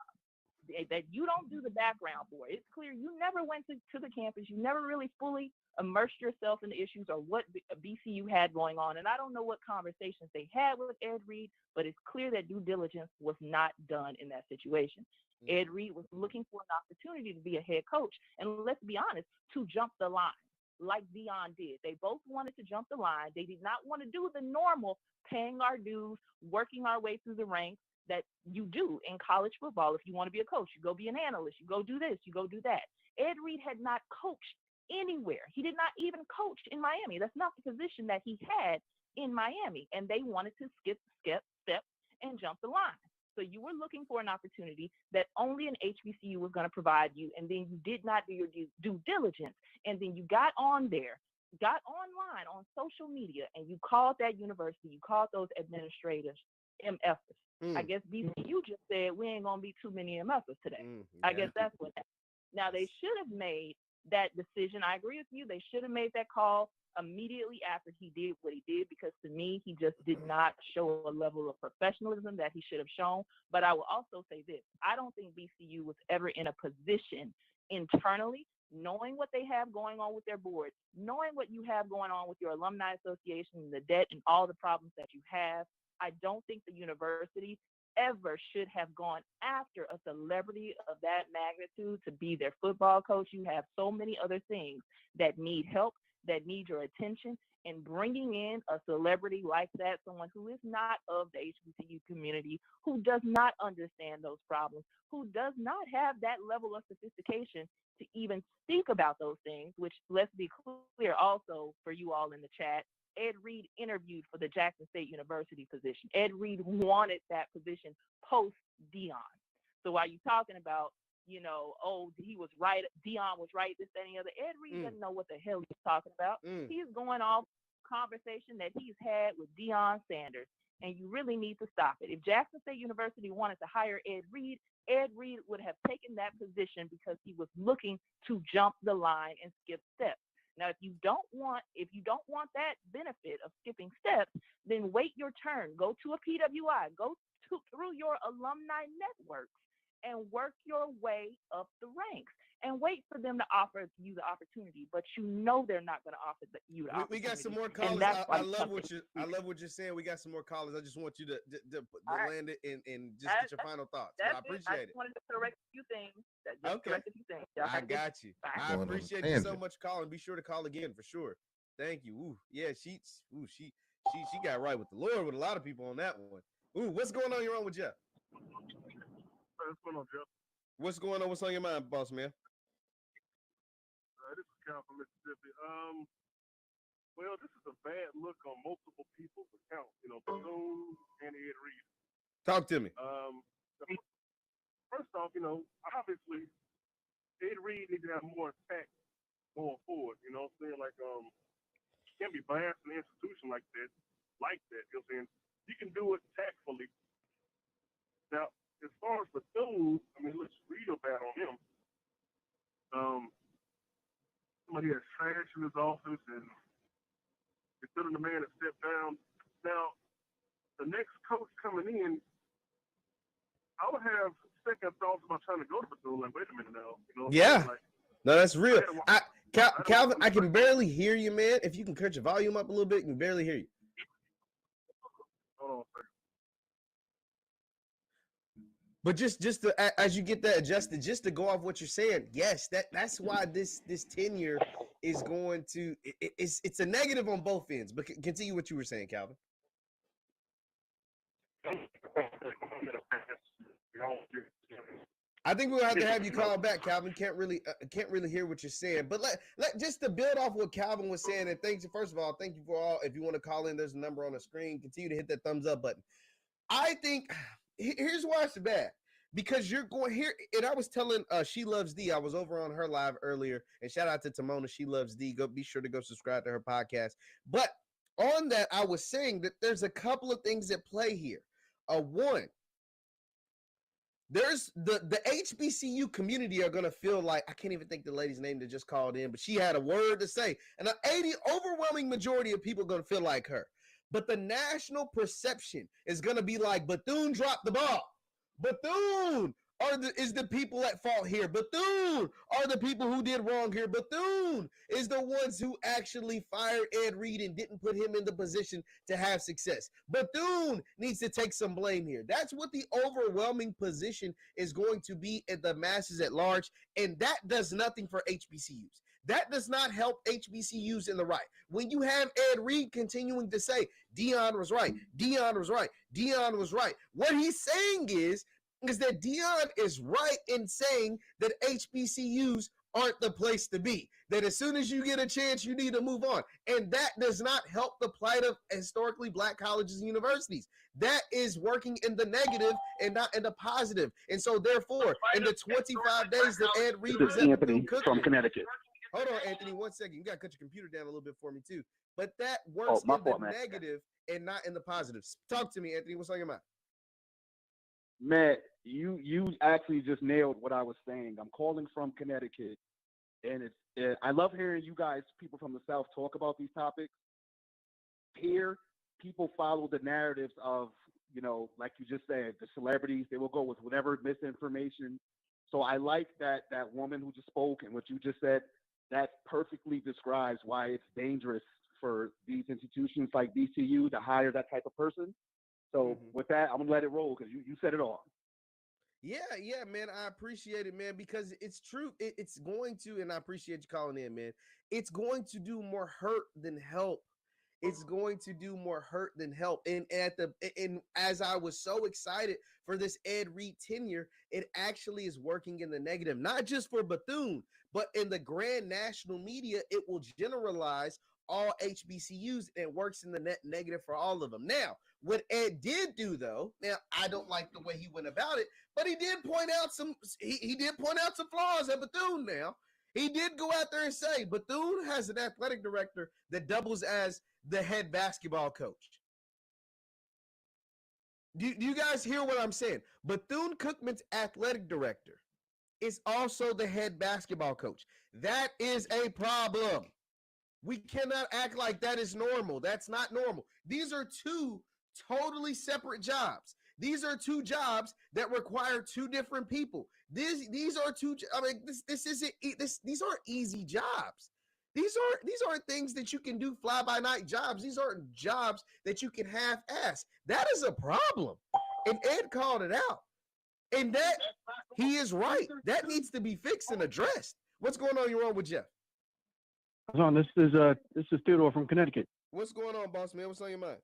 that you don't do the background for. It's clear you never went to the campus. You never really fully immersed yourself in the issues or what BCU had going on. And I don't know what conversations they had with Ed Reed, but it's clear that due diligence was not done in that situation. Ed Reed was looking for an opportunity to be a head coach. And let's be honest, to jump the line like Deion did. They both wanted to jump the line. They did not want to do the normal paying our dues, working our way through the ranks that you do in college football. If you want to be a coach, you go be an analyst, you go do this, you go do that. Ed Reed had not coached anywhere. He did not even coach in Miami. That's not the position that he had in Miami. And they wanted to skip steps and jump the line. So you were looking for an opportunity that only an HBCU was going to provide you. And then you did not do your due diligence. And then you got on there, got online on social media, and you called that university, you called those administrators MFers. I guess BCU just said we ain't gonna be too many MFers today. I guess that's what happened. Now they should have made that decision. I agree with you. They should have made that call immediately after he did what he did, because to me, he just did not show a level of professionalism that he should have shown. But I will also say this. I don't think BCU was ever in a position internally, knowing what they have going on with their board, knowing what you have going on with your alumni association, the debt and all the problems that you have. I don't think the university ever should have gone after a celebrity of that magnitude to be their football coach. You have so many other things that need help, that need your attention, and bringing in a celebrity like that, someone who is not of the HBCU community, who does not understand those problems, who does not have that level of sophistication to even speak about those things, which, let's be clear also for you all in the chat, Ed Reed interviewed for the Jackson State University position. Ed Reed wanted that position post Deion. So while you're talking about, he was right, Deion was right, this, that, and the other, Ed Reed doesn't know what the hell he's talking about. He's going off conversation that he's had with Deion Sanders, and you really need to stop it. If Jackson State University wanted to hire Ed Reed would have taken that position because he was looking to jump the line and skip steps. Now, if you don't want that benefit of skipping steps, then wait your turn. Go to a PWI. Go through your alumni networks and work your way up the ranks and wait for them to offer you the opportunity. But you know they're not going to offer you the opportunity. We got some more callers. I love what you're saying. We got some more callers. I just want you to land it and just get your final thoughts. I appreciate it. I just wanted to correct a few things. I got you. I appreciate you so much calling. Be sure to call again for sure. Thank you. Ooh, yeah, she got right with the Lord with a lot of people on that one. Ooh, what's going on? You're on with Jeff. What's going on, Jeff? What's going on? What's on your mind, boss man? This is Cal from Mississippi. Well, this is a bad look on multiple people's accounts. Bethune and Ed Reed. Talk to me. First off, obviously, Ed Reed needs to have more impact going forward. You know what I'm saying? Like, you can't be biased in an institution like that. You know what I'm saying? You can do it tactfully. Now, as far as Bethune, let's read about on him. Somebody has trash in his office, and instead of the man that stepped down. Now, the next coach coming in, I would have second thoughts about trying to go to Bethune. Like, wait a minute now. Yeah. No, that's real. Calvin, I can barely hear you, man. If you can cut your volume up a little bit, I can barely hear you. Hold on a second. But just to, as you get that adjusted, just to go off what you're saying, yes, that's why this tenure is going to it's a negative on both ends. But continue what you were saying, Calvin. I think we'll have to have you call back, Calvin. Can't really hear what you're saying. But let just to build off what Calvin was saying, and thanks. First of all, thank you for all. If you want to call in, there's a number on the screen. Continue to hit that thumbs up button. I think here's why it's bad. Because you're going here, and I was telling She Loves D, I was over on her live earlier, and shout out to Timona, She Loves D. Be sure to go subscribe to her podcast. But on that, I was saying that there's a couple of things at play here. One, there's the HBCU community are going to feel like, I can't even think the lady's name that just called in, but she had a word to say. And an overwhelming majority of people are going to feel like her. But the national perception is going to be like, Bethune dropped the ball. Bethune is the people at fault here. Bethune are the people who did wrong here. Bethune is the ones who actually fired Ed Reed and didn't put him in the position to have success. Bethune needs to take some blame here. That's what the overwhelming position is going to be at the masses at large, and that does nothing for HBCUs. That does not help HBCUs in the right. When you have Ed Reed continuing to say, Deion was right, Deion was right, Deion was right, what he's saying is that Deion is right in saying that HBCUs aren't the place to be. That as soon as you get a chance, you need to move on. And that does not help the plight of historically Black colleges and universities. That is working in the negative and not in the positive. And so therefore, in the 25 days that Ed Reed was at Bethune Cookman, from Connecticut. Hold on, Anthony, 1 second. You got to cut your computer down a little bit for me, too. But that works in the negative and not in the positives. Talk to me, Anthony. What's on your mind? Matt, you actually just nailed what I was saying. I'm calling from Connecticut, and I love hearing you guys, people from the South, talk about these topics. Here, people follow the narratives of, like you just said, the celebrities. They will go with whatever misinformation. So I like that woman who just spoke and what you just said. That perfectly describes why it's dangerous for these institutions like VCU to hire that type of person. So with that, I'm going to let it roll because you said it all. Yeah, man. I appreciate it, man, because it's true. It's going to, and I appreciate you calling in, man. It's going to do more hurt than help. It's going to do more hurt than help. And as I was so excited for this Ed Reed tenure, it actually is working in the negative, not just for Bethune, but in the grand national media, it will generalize all HBCUs and it works in the net negative for all of them. Now, what Ed did do, though, now I don't like the way he went about it, but he did point out some flaws at Bethune. Now, he did go out there and say Bethune has an athletic director that doubles as the head basketball coach. Do you guys hear what I'm saying? Bethune Cookman's athletic director is also the head basketball coach. That is a problem. We cannot act like that is normal. That's not normal. These are two totally separate jobs. These are two jobs that require two different people. These are two. I mean, this isn't these aren't easy jobs. These aren't things that you can do fly by night jobs. These aren't jobs that you can half ass. That is a problem, and Ed called it out. And that he is right. That needs to be fixed and addressed. What's going on? You're on with Jeff. This is Theodore from Connecticut. What's going on, boss man? What's on your mind?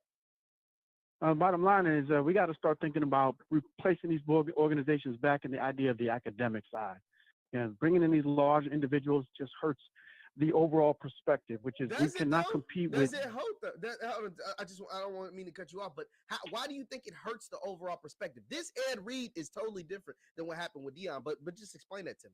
Bottom line is we got to start thinking about replacing these organizations back in the idea of the academic side. And bringing in these large individuals just hurts the overall perspective, which is we cannot compete with. Does it hurt? I don't mean to cut you off, but why do you think it hurts the overall perspective? This Ed Reed is totally different than what happened with Deion, but just explain that to me.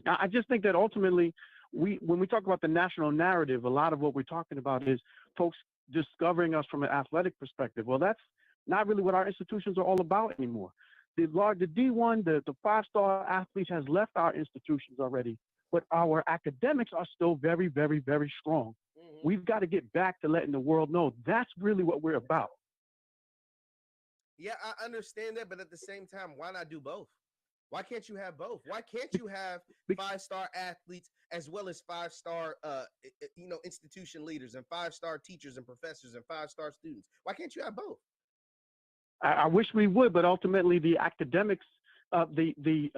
I just think that ultimately, when we talk about the national narrative, a lot of what we're talking about is folks discovering us from an athletic perspective. Well, that's not really what our institutions are all about anymore. The D1, the 5-star athletes has left our institutions already, but our academics are still very, very, very strong. Mm-hmm. We've got to get back to letting the world know that's really what we're about. Yeah, I understand that, but at the same time, why not do both? Why can't you have both? Why can't you have 5-star athletes as well as 5-star, institution leaders and 5-star teachers and professors and 5-star students? Why can't you have both? I wish we would, but ultimately the academics, the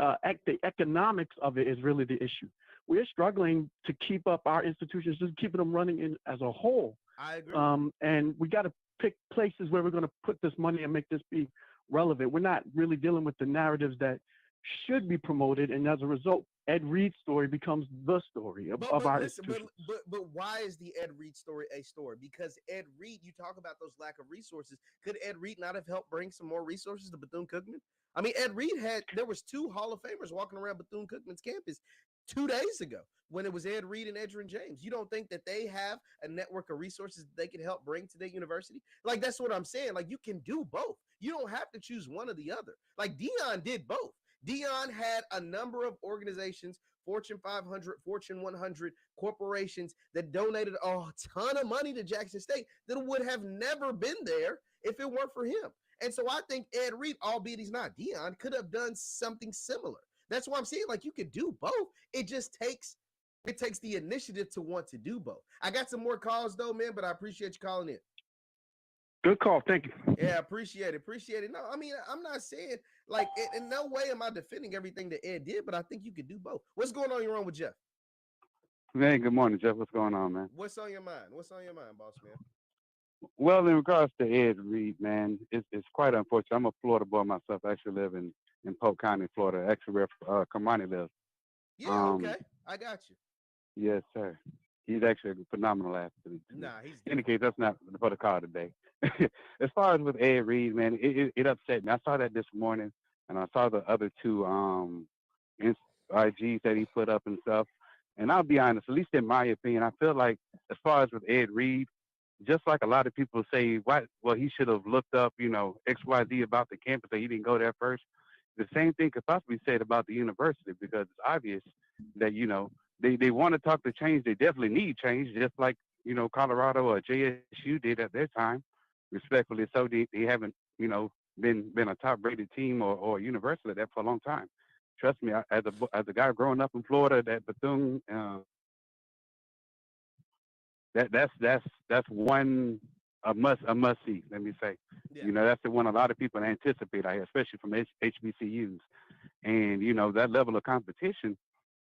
economics of it is really the issue. We're struggling to keep up our institutions, just keeping them running in as a whole. I agree. And we got to pick places where we're going to put this money and make this be relevant. We're not really dealing with the narratives that should be promoted, and as a result, Ed Reed's story becomes the story of our institutions. But why is the Ed Reed story a story? Because Ed Reed, you talk about those lack of resources. Could Ed Reed not have helped bring some more resources to Bethune-Cookman? I mean, Ed Reed there was 2 Hall of Famers walking around Bethune-Cookman's campus 2 days ago when it was Ed Reed and Edgerrin James. You don't think that they have a network of resources that they can help bring to their university? Like, that's what I'm saying. Like, you can do both. You don't have to choose one or the other. Like, Deion did both. Deion had a number of organizations, Fortune 500, Fortune 100 corporations that donated a ton of money to Jackson State that would have never been there if it weren't for him. And so I think Ed Reed, albeit he's not Deion, could have done something similar. That's why I'm saying, like, you could do both. It just takes the initiative to want to do both. I got some more calls though, man, but I appreciate you calling in. Good call. Thank you. Yeah, appreciate it. No, I mean, I'm not saying, like, in no way am I defending everything that Ed did, but I think you could do both. What's going on? You're on with Jeff. Hey, good morning, Jeff. What's going on, man? What's on your mind? Boss man? Well, in regards to Ed Reed, man, it's quite unfortunate. I'm a Florida boy myself. I actually live in Polk County, Florida, actually where Kamani lives. Yeah, okay. I got you. Yes, sir. He's actually a phenomenal athlete. Nah, he's in any case, that's not for the call today. As far as with Ed Reed, man, it upset me. I saw that this morning, and I saw the other 2 IGs that he put up and stuff. And I'll be honest, at least in my opinion, I feel like as far as with Ed Reed, just like a lot of people say, he should have looked up, XYZ about the campus, that he didn't go there first. The same thing could possibly be said about the university, because it's obvious that, they want to talk to change. They definitely need change, just like, Colorado or JSU did at their time. Respectfully, so they haven't, been a top-rated team or university like that for a long time. Trust me, as a guy growing up in Florida, that Bethune, that's one a must see. Let me say, yeah. That's the one a lot of people anticipate, especially from HBCUs, and that level of competition,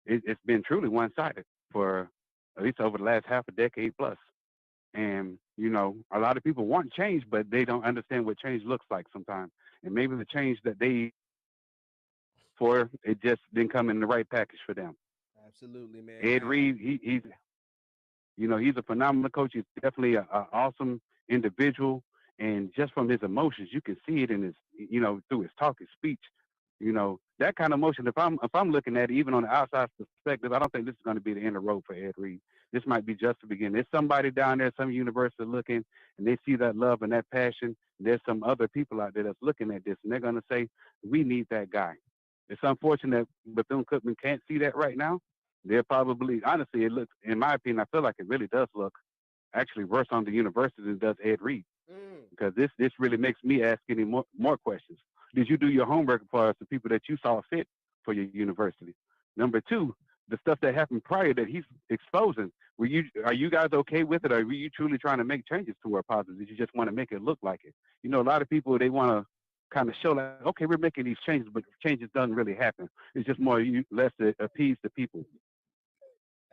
it's been truly one-sided for at least over the last half a decade plus. And, a lot of people want change, but they don't understand what change looks like sometimes. And maybe the change that it just didn't come in the right package for them. Absolutely, man. Ed Reed, he's a phenomenal coach. He's definitely an awesome individual. And just from his emotions, you can see it in his, through his talk, his speech, that kind of emotion. If I'm looking at it, even on the outside perspective, I don't think this is going to be the end of the road for Ed Reed. This might be just the beginning. There's somebody down there, some university looking, and they see that love and that passion. There's some other people out there that's looking at this, and they're going to say, we need that guy. It's unfortunate that Bethune-Cookman can't see that right now. They're probably, honestly, it looks, in my opinion, I feel like it really does look actually worse on the university than does Ed Reed. Because this really makes me ask any more questions. Did you do your homework as far as the people that you saw fit for your university? Number two, the stuff that happened prior that he's exposing. Are you guys okay with it? Or were you truly trying to make changes toward positive? Did you just want to make it look like it? You know, a lot of people, they want to kind of show like, okay, we're making these changes, but changes doesn't really happen. It's just more less to appease the people.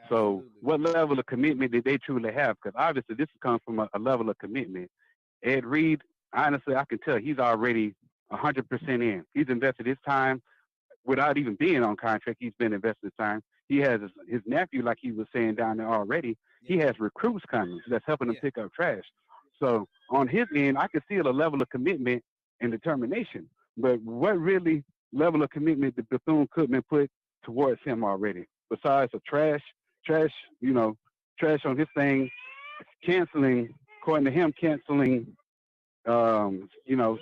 Absolutely. So what level of commitment did they truly have? Because obviously this comes from a level of commitment. Ed Reed, honestly, I can tell he's already 100% in. He's invested his time without even being on contract. He's been investing his time. He has his nephew, like he was saying down there already. Yeah. He has recruits coming that's helping him pick up trash. So on his end, I can see a level of commitment and determination. But what really level of commitment did Bethune Cookman put towards him already? Besides a trash on his thing, canceling, according to him, canceling,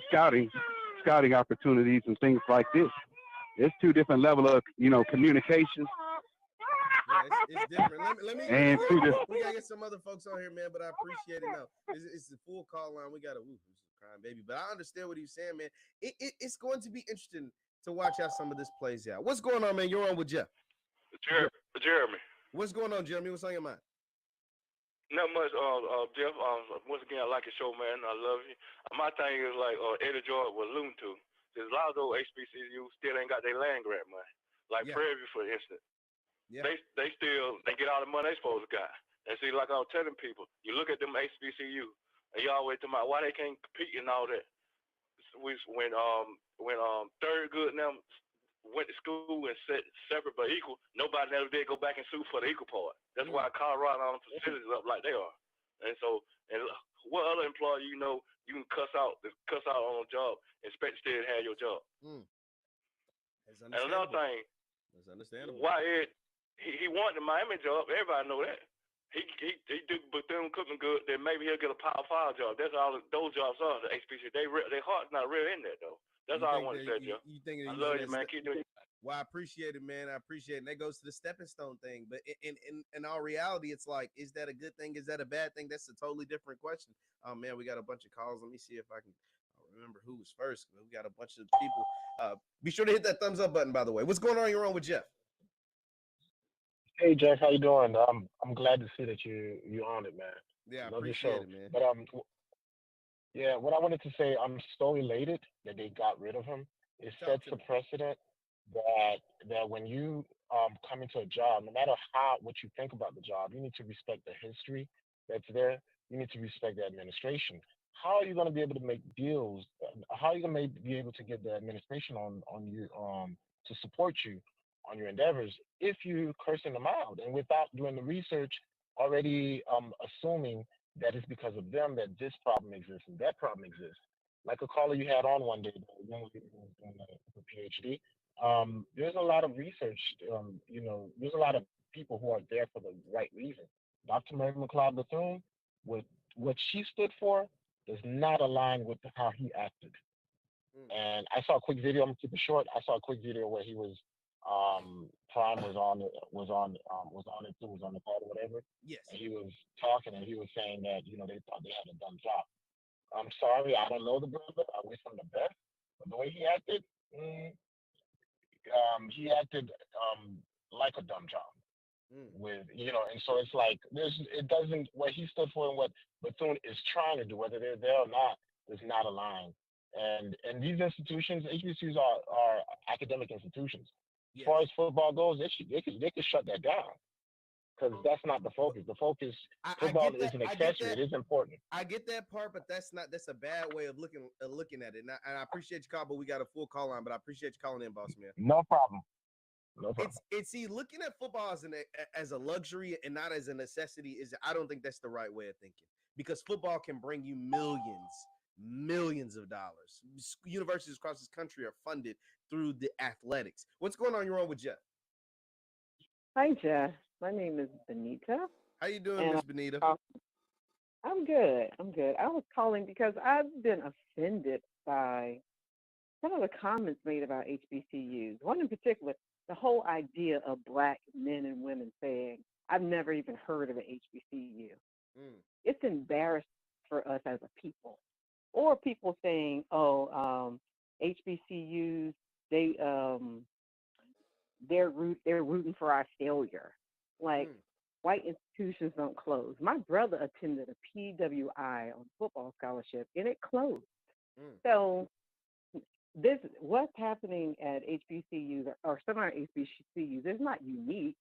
scouting opportunities and things like this. It's two different levels of, communication. Yeah, it's different. Let me we gotta get some other folks on here, man. But I appreciate it. No, it's the full call line. We gotta crying baby. But I understand what he's saying, man. It's going to be interesting to watch how some of this plays out. What's going on, man? You're on with Jeff. Jeremy. What's going on, Jeremy? What's on your mind? Not much, Jeff. Once again, I like your show, man. I love you. My thing is like Eddie Jordan was alluding to. There's a lot of those HBCU still ain't got their land grant money. Like Prairie, for instance. Yeah. They get all the money they supposed to got. And see, like I was telling people, you look at them HBCU, and you always talking about why they can't compete and all that. When Thurgood and them went to school and said separate but equal, nobody ever did go back and sue for the equal part. That's why Colorado on the facilities up like they are. And so, and what other employee you can cuss out on a job, expect to still have your job. And another thing, that's understandable. Why he wanted the Miami job, everybody know that. He did Bethune Cookman good, then maybe he'll get a Power 5 job. That's all those jobs are, the HBC. Their heart's not real in that though. That's all I want to say, Joe. I love you, man. Keep doing it. Well, I appreciate it, man. I appreciate it. And that goes to the stepping stone thing. But in all reality, it's like, is that a good thing? Is that a bad thing? That's a totally different question. Oh, man, we got a bunch of calls. Let me see if I can remember who was first. We got a bunch of people. Be sure to hit that thumbs up button, by the way. What's going on? You're on with Jeff. Hey, Jeff, how you doing? I'm glad to see that you on it, man. Yeah, I appreciate it, man. But yeah, what I wanted to say, I'm so elated that they got rid of him. It sets a precedent that when you come into a job, no matter what you think about the job, you need to respect the history that's there. You need to respect the administration. How are you going to be able to make deals? How are you going to be able to get the administration on you to support you on your endeavors if you cursing them out and without doing the research, already assuming that it's because of them that this problem exists and that problem exists? Like a caller you had on one day, the young lady who was doing a PhD. There's a lot of research. There's a lot of people who are there for the right reason. Dr. Mary McLeod Bethune, with what she stood for, does not align with how he acted. And I saw a quick video. I'm gonna keep it short. I saw a quick video where he was Prime was on it too, was on the call or whatever. Yes. And he was talking and he was saying that they thought they had a dumb job. I'm sorry, I don't know the brother. I wish him the best. But the way he acted, like a dumb job. And so it's like what he stood for and what Bethune is trying to do, whether they're there or not, does not align. And these institutions, HBCUs are academic institutions. As far as football goes, they could shut that down. Because that's not the focus. The focus, football is an accessory. It is important. I get that part, but that's a bad way of looking at it. And I appreciate your call, but we got a full call line. But I appreciate you calling in, boss man. No problem. No problem. It's looking at football as a luxury and not as a necessity. I don't think that's the right way of thinking, because football can bring you millions of dollars. Universities across this country are funded through the athletics. What's going on? You're on with Jeff. Hi, Jeff. My name is Benita. How you doing, Miss Benita? I'm good. I was calling because I've been offended by some of the comments made about HBCUs. One in particular, the whole idea of Black men and women saying, I've never even heard of an HBCU. It's embarrassing for us as a people. or people saying, "Oh, HBCUs, they they're rooting for our failure." Like white institutions don't close. My brother attended a PWI on football scholarship, and it closed. So this what's happening at HBCUs or some of our HBCUs is not unique.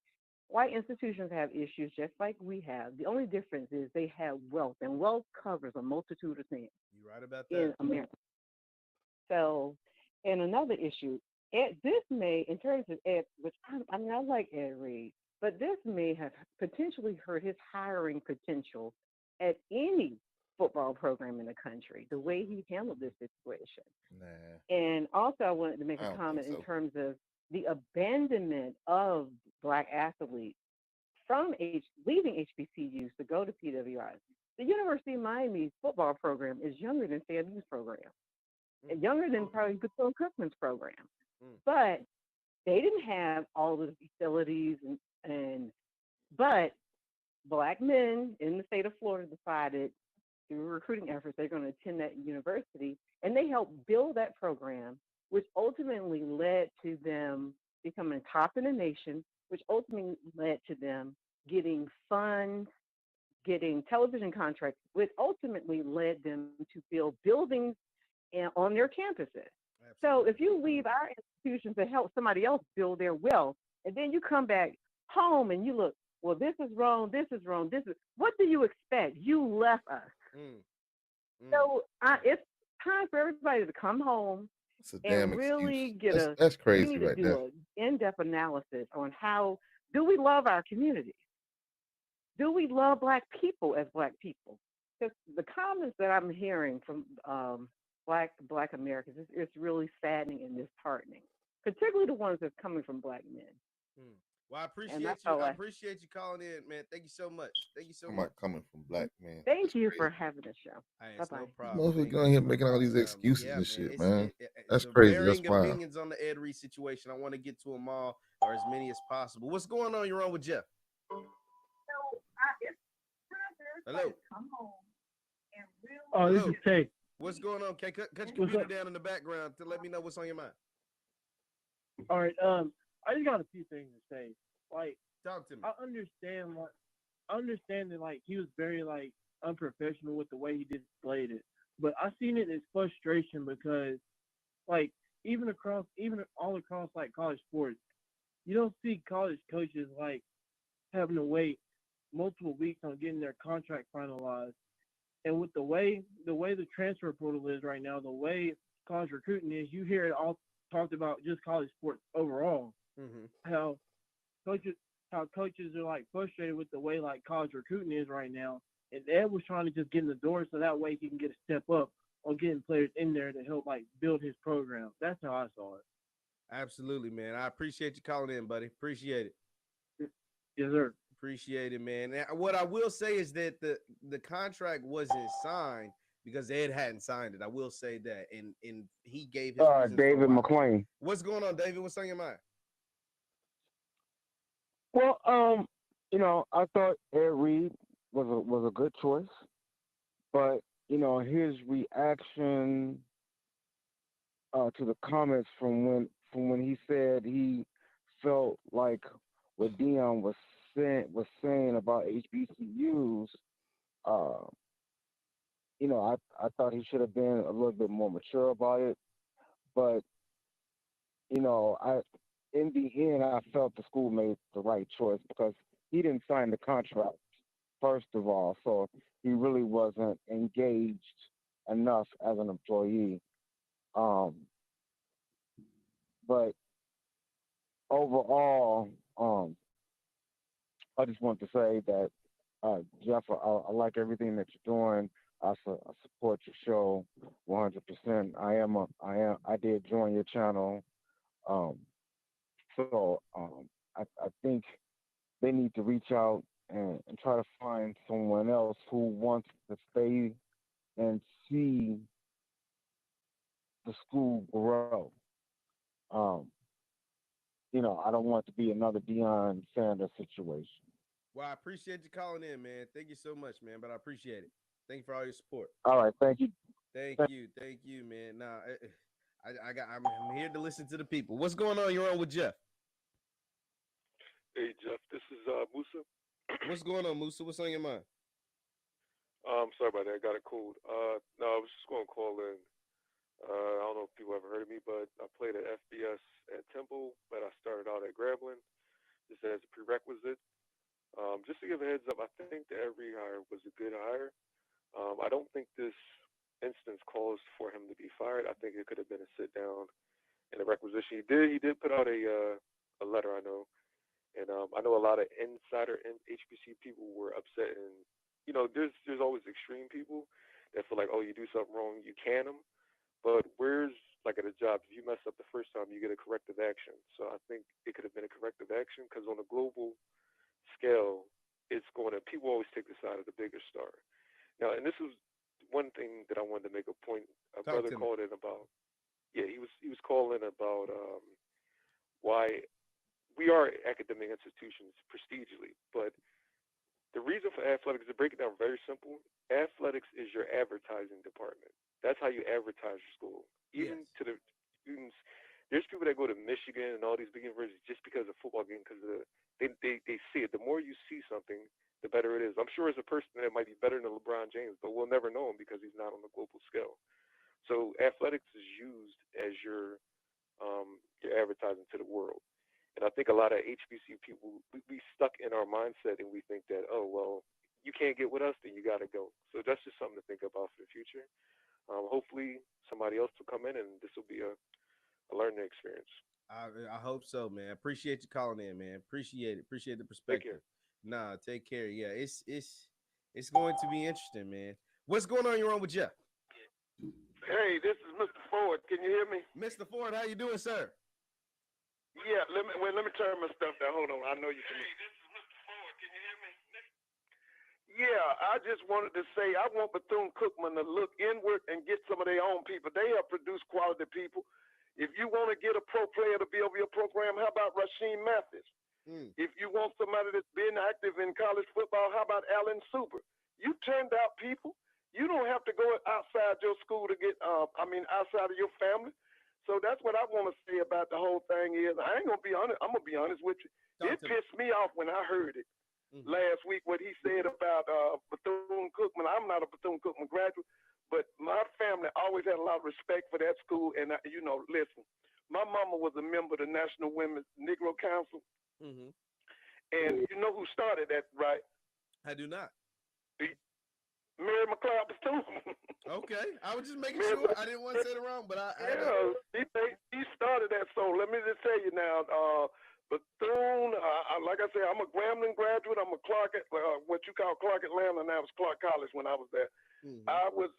White institutions have issues just like we have. The only difference is they have wealth, and wealth covers a multitude of things. You're right about that. In America. So, and another issue, this may, in terms of Ed, which I mean, I like Ed Reed, but this may have potentially hurt his hiring potential at any football program in the country, the way he handled this situation. Nah. And also, I wanted to make a comment in terms of the abandonment of Black athletes from leaving HBCUs to go to PWIs. The University of Miami's football program is younger than FAMU's program, younger than probably Bethune Cookman's program. But they didn't have all the facilities, but Black men in the state of Florida decided through recruiting efforts they're going to attend that university, and they helped build that program, which ultimately led to them becoming top in the nation, which ultimately led to them getting funds, getting television contracts, which ultimately led them to build buildings on their campuses. So if you leave our institutions to help somebody else build their wealth, and then you come back home and you look, well, this is wrong, this is wrong, this is, what do you expect? You left us. So it's time for everybody to come home and really get that's crazy we need to right do there. an in-depth analysis on how do we love our communities? Do we love Black people as Black people? Because the comments that I'm hearing from Black Americans, it's really saddening and disheartening, particularly the ones that's coming from Black men. Well, I appreciate you. I appreciate you calling in, man. Thank you so much. Thank you so much. Coming from Black men. Thank you for having the show. Hey, it's no problem. Mostly going here making all these excuses and shit, man. That's the crazy. That's varying wild. opinions on the Ed Reed situation. I want to get to them all, or as many as possible. What's going on? You're on with Jeff. Hello. Oh, this is Tay. What's going on, Kay? Cut your computer down in the background to let me know what's on your mind. All right. I just got a few things to say. Like, talk to me. I understand that like he was very like unprofessional with the way he displayed it, but I seen it as frustration because like even all across like college sports, you don't see college coaches like having to wait multiple weeks on getting their contract finalized. And with the way the transfer portal is right now, the way college recruiting is, you hear it all talked about just college sports overall. How coaches are like frustrated with the way like college recruiting is right now. And Ed was trying to just get in the door so that way he can get a step up on getting players in there to help like build his program. That's how I saw it. Absolutely, man. I appreciate you calling in, buddy. Appreciate it. Yes, sir. Appreciate it, man. Now, what I will say is that the contract wasn't signed because Ed hadn't signed it. I will say that, and he gave his David McClain. What's going on, David? What's on your mind? Well, I thought Ed Reed was a good choice, but his reaction to the comments from when he said he felt like what Dion was saying about HBCUs, I thought he should have been a little bit more mature about it, but in the end, I felt the school made the right choice because he didn't sign the contract, first of all, so he really wasn't engaged enough as an employee. But overall, I just want to say that, Jeff, I like everything that you're doing. I support your show 100%. I did join your channel. So I think they need to reach out and try to find someone else who wants to stay and see the school grow. I don't want it to be another Deion Sanders situation. Well, I appreciate you calling in, man. Thank you so much, man. But I appreciate it. Thank you for all your support. All right, thank you. Thank you, man. Nah, I'm here to listen to the people. What's going on? You're on with Jeff. Hey Jeff, this is Musa. What's going on, Musa? What's on your mind? Sorry about that. I got a cold. No, I was just going to call in. I don't know if people ever heard of me, but I played at FBS at Temple, but I started out at Grambling just as a prerequisite. Just to give a heads up, I think that every hire was a good hire. I don't think this instance calls for him to be fired. I think it could have been a sit down and a requisition. He did put out a letter, I know. And I know a lot of insider and HBC people were upset, and there's always extreme people that feel like, oh, you do something wrong, you can them. But where's like at a job, if you mess up the first time, you get a corrective action. So I think it could have been a corrective action because on a global scale, people always take the side of the bigger star. Now, and this is one thing that I wanted to make a point. A brother called in about, he was calling about why we are academic institutions prestigiously, but the reason for athletics, to break it down very simple, athletics is your advertising department. That's how you advertise your school. Even to the students, there's people that go to Michigan and all these big universities just because of football game, because they see it. The more you see something, the better it is. I'm sure as a person that might be better than LeBron James, but we'll never know him because he's not on the global scale. So athletics is used as your advertising to the world. And I think a lot of HBCU people, we stuck in our mindset and we think that, oh, well, you can't get with us, then you got to go. So that's just something to think about for the future. Hopefully somebody else will come in and this will be a learning experience. I hope so, man. Appreciate you calling in, man. Appreciate it. Appreciate the perspective. Take care. Yeah, it's going to be interesting, man. What's going on? You're on with Jeff. Hey, this is Mr. Ford. Can you hear me? Mr. Ford, how you doing, sir? Yeah, let me turn my stuff down. Hold on. I know you can. Hey, this is Mr. Ford. Can you hear me? Yeah, I just wanted to say I want Bethune Cookman to look inward and get some of their own people. They have produced quality people. If you want to get a pro player to be over your program, how about Rasheem Mathis? If you want somebody that's been active in college football, how about Alan Super? You turned out people. You don't have to go outside your school to get, outside of your family. So that's what I want to say about the whole thing is, I ain't going to be honest. I'm going to be honest with you. It pissed me off when I heard it last week, what he said about Bethune Cookman. I'm not a Bethune Cookman graduate, but my family always had a lot of respect for that school. And, listen, my mama was a member of the National Women's Negro Council. Mm-hmm. And you know who started that, right? I do not. Mary McLeod Bethune. Okay, I was just making sure. I didn't want to say it wrong, but he started that. So let me just tell you now, Bethune. Like I said, I'm a Grambling graduate. I'm a Clark, what you call Clark Atlanta. Now it was Clark College when I was there. Mm-hmm. I was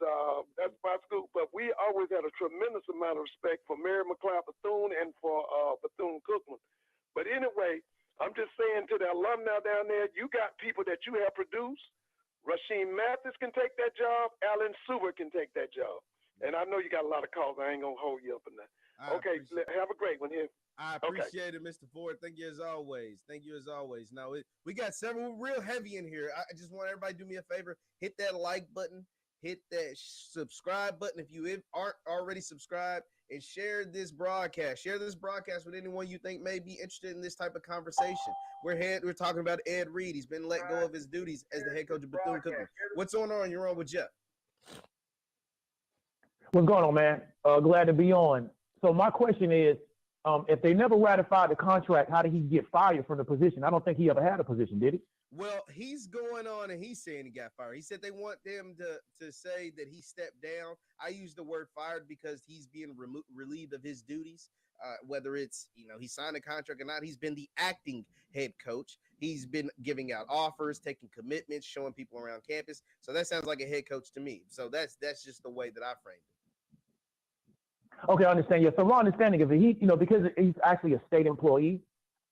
that's my school, but we always had a tremendous amount of respect for Mary McLeod Bethune and for Bethune Cookman. But anyway, I'm just saying to the alumni down there, you got people that you have produced. Rasheem Mathis can take that job. Alan Suber can take that job. And I know you got a lot of calls. I ain't going to hold you up in that. Okay, have a great one here. I appreciate it, Mr. Ford. Thank you as always. Now, we got several real heavy in here. I just want everybody to do me a favor. Hit that like button. Hit that subscribe button if you aren't already subscribed. And share this broadcast. Share this broadcast with anyone you think may be interested in this type of conversation. We're talking about Ed Reed. He's been let go of his duties as the head coach of Bethune Cookman. What's going on? You're on with Jeff. What's going on, man? Glad to be on. So my question is, if they never ratified the contract, how did he get fired from the position? I don't think he ever had a position, did he? Well, he's going on and he's saying he got fired. He said they want them to say that he stepped down. I use the word fired because he's being relieved of his duties. Whether it's, he signed a contract or not, he's been the acting head coach. He's been giving out offers, taking commitments, showing people around campus. So that sounds like a head coach to me. So that's just the way that I framed it. Okay, I understand. Yeah. So my understanding of it, because he's actually a state employee,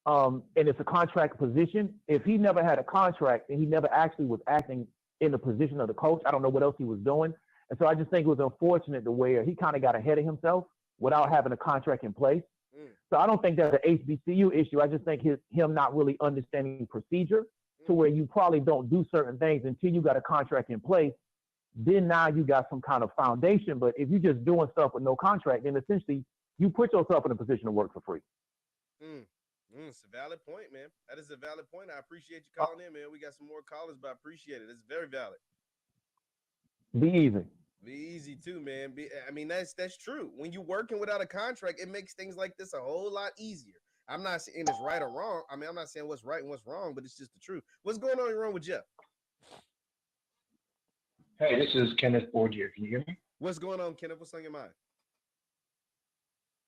and it's a contract position. If he never had a contract and he never actually was acting in the position of the coach, I don't know what else he was doing. And so I just think it was unfortunate the way he kind of got ahead of himself without having a contract in place. So I don't think that's an HBCU issue. I just think him not really understanding procedure to where you probably don't do certain things until you got a contract in place. then now you got some kind of foundation. But if you're just doing stuff with no contract, then essentially you put yourself in a position to work for free. It's a valid point, man. That is a valid point. I appreciate you calling in, man. We got some more callers, but I appreciate it. It's very valid. Be easy. Be easy too, man. I mean, that's true. When you're working without a contract, it makes things like this a whole lot easier. I'm not saying it's right or wrong. I mean, I'm not saying what's right and what's wrong, but it's just the truth. What's going on wrong with Jeff? Hey, this is Kenneth Ford here. Can you hear me? What's going on, Kenneth? What's on your mind?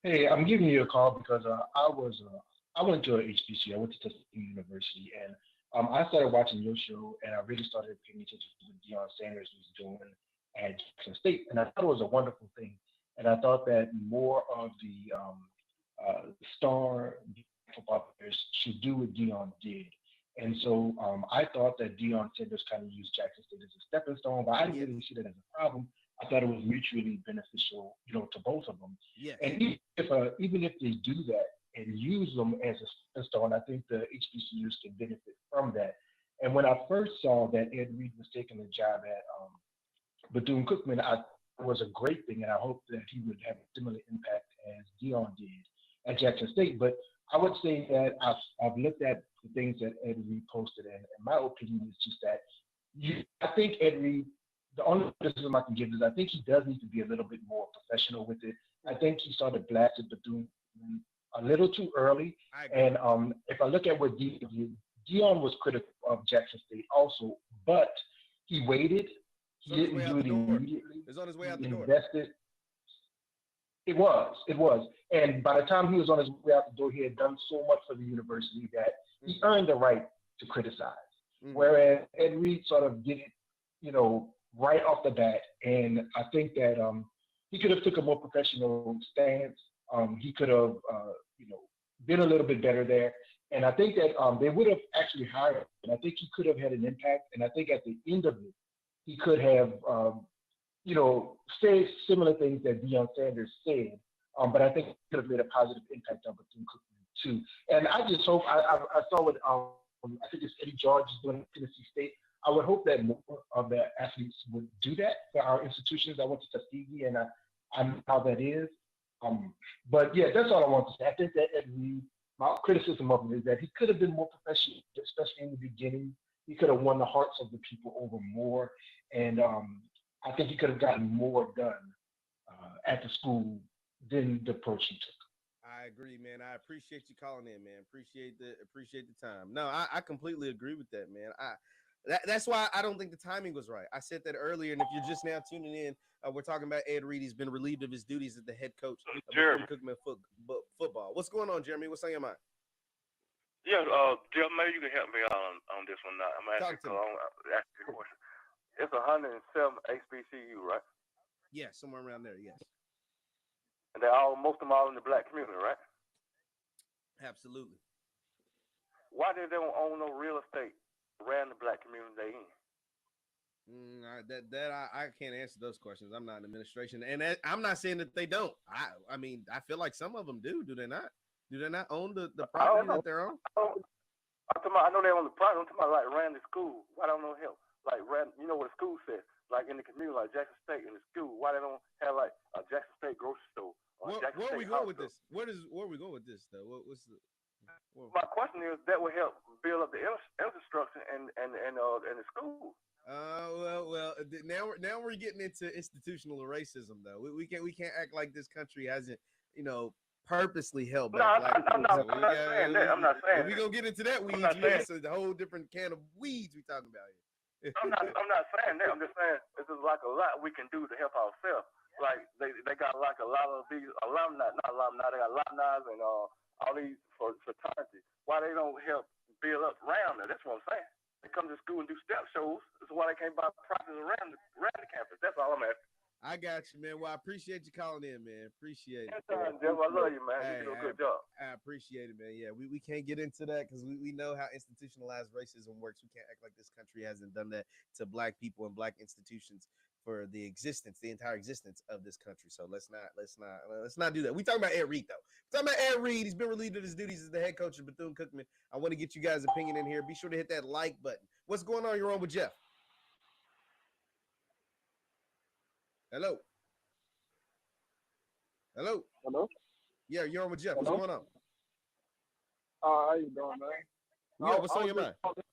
Hey, I'm giving you a call because I went to a HBCU. I went to Tuskegee University, and I started watching your show, and I really started paying attention to what Deion Sanders was doing at Jackson State, and I thought it was a wonderful thing. And I thought that more of the star football players should do what Deion did. And so I thought that Deion Sanders kind of used Jackson State as a stepping stone, but I didn't really see that as a problem. I thought it was mutually beneficial, to both of them. Yes. And even if they do that and use them as a stepping stone, I think the HBCUs can benefit from that. And when I first saw that Ed Reed was taking the job at Bethune Cookman, I thought it was a great thing, and I hope that he would have a similar impact as Deion did at Jackson State. But I would say that I've looked at the things that Ed Reed posted, and my opinion is just that I think Ed Reed, the only criticism I can give is I think he does need to be a little bit more professional with it. I think he started blasting Bethune a little too early. And if I look at what Deion was critical of Jackson State also, but he waited. He didn't do it immediately. It's on his way out the door. Invested. It was. And by the time he was on his way out the door, he had done so much for the university that he earned the right to criticize. Whereas Ed Reed sort of did it, right off the bat. And I think that he could have took a more professional stance. He could have, been a little bit better there. And I think that they would have actually hired him. And I think he could have had an impact. And I think at the end of it, he could have, say similar things that Deion Sanders said, but I think it could have made a positive impact on Bethune Cookman too. And I just hope I saw what I think it's Eddie George is doing at Tennessee State. I would hope that more of the athletes would do that for our institutions. I went to Tuskegee, and I know how that is. But yeah, that's all I want to say. I think that Ed Reed, my criticism of him is that he could have been more professional, especially in the beginning. He could have won the hearts of the people over more, and I think he could have gotten more done at the school than the approach he took. I agree, man. I appreciate you calling in, man. Appreciate the time. No, I completely agree with that, man. That's why I don't think the timing was right. I said that earlier, and if you're just now tuning in, we're talking about Ed Reed. He's been relieved of his duties as the head coach of Bethune Cookman football. What's going on, Jeremy? What's on your mind? Yeah, Jeff, maybe you can help me on this one. I'm asking a question. It's 107 HBCU, right? Yeah, somewhere around there, yes. And most of them all in the black community, right? Absolutely. Why they don't own no real estate around the black community they in? I can't answer those questions. I'm not in administration, and I'm not saying that they don't. I mean, I feel like some of them do. Do they not? Do they not own the property that they're on? I know they own the property. I'm talking about like around the school. Why don't know help? Like what the school says, like in the community, like Jackson State in the school. Why they don't have like a Jackson State grocery store? Where are we going with this? Where are we going with this though? My question is that will help build up the infrastructure and the school. Well. Now we're getting into institutional racism though. We can't act like this country hasn't purposely held back. I'm not saying that. I'm not saying. If we gonna get into that weeds, it's a whole different can of weeds we talking about here. I'm not saying that. I'm just saying this is like a lot we can do to help ourselves. Like they got like a lot of these alumni, not alumni. They got alumni and all these fraternities. Why they don't help build up around there? That's what I'm saying. They come to school and do step shows. That's why they can't buy properties around the campus. That's all I'm asking. I got you, man. Well, I appreciate you calling in, man. Appreciate it. Anytime, Jeff. I love you, man. You do a good job. I appreciate it, man. Yeah, we can't get into that because we know how institutionalized racism works. We can't act like this country hasn't done that to black people and black institutions for the entire existence of this country. So let's not do that. We talking about Ed Reed though. We're talking about Ed Reed. He's been relieved of his duties as the head coach of Bethune Cookman. I want to get you guys' opinion in here. Be sure to hit that like button. What's going on? You're on with Jeff. Hello. Hello. Hello. Yeah, you're on with Jeff. Hello? What's going on? How you doing, man? Yeah, what's on your was mind? just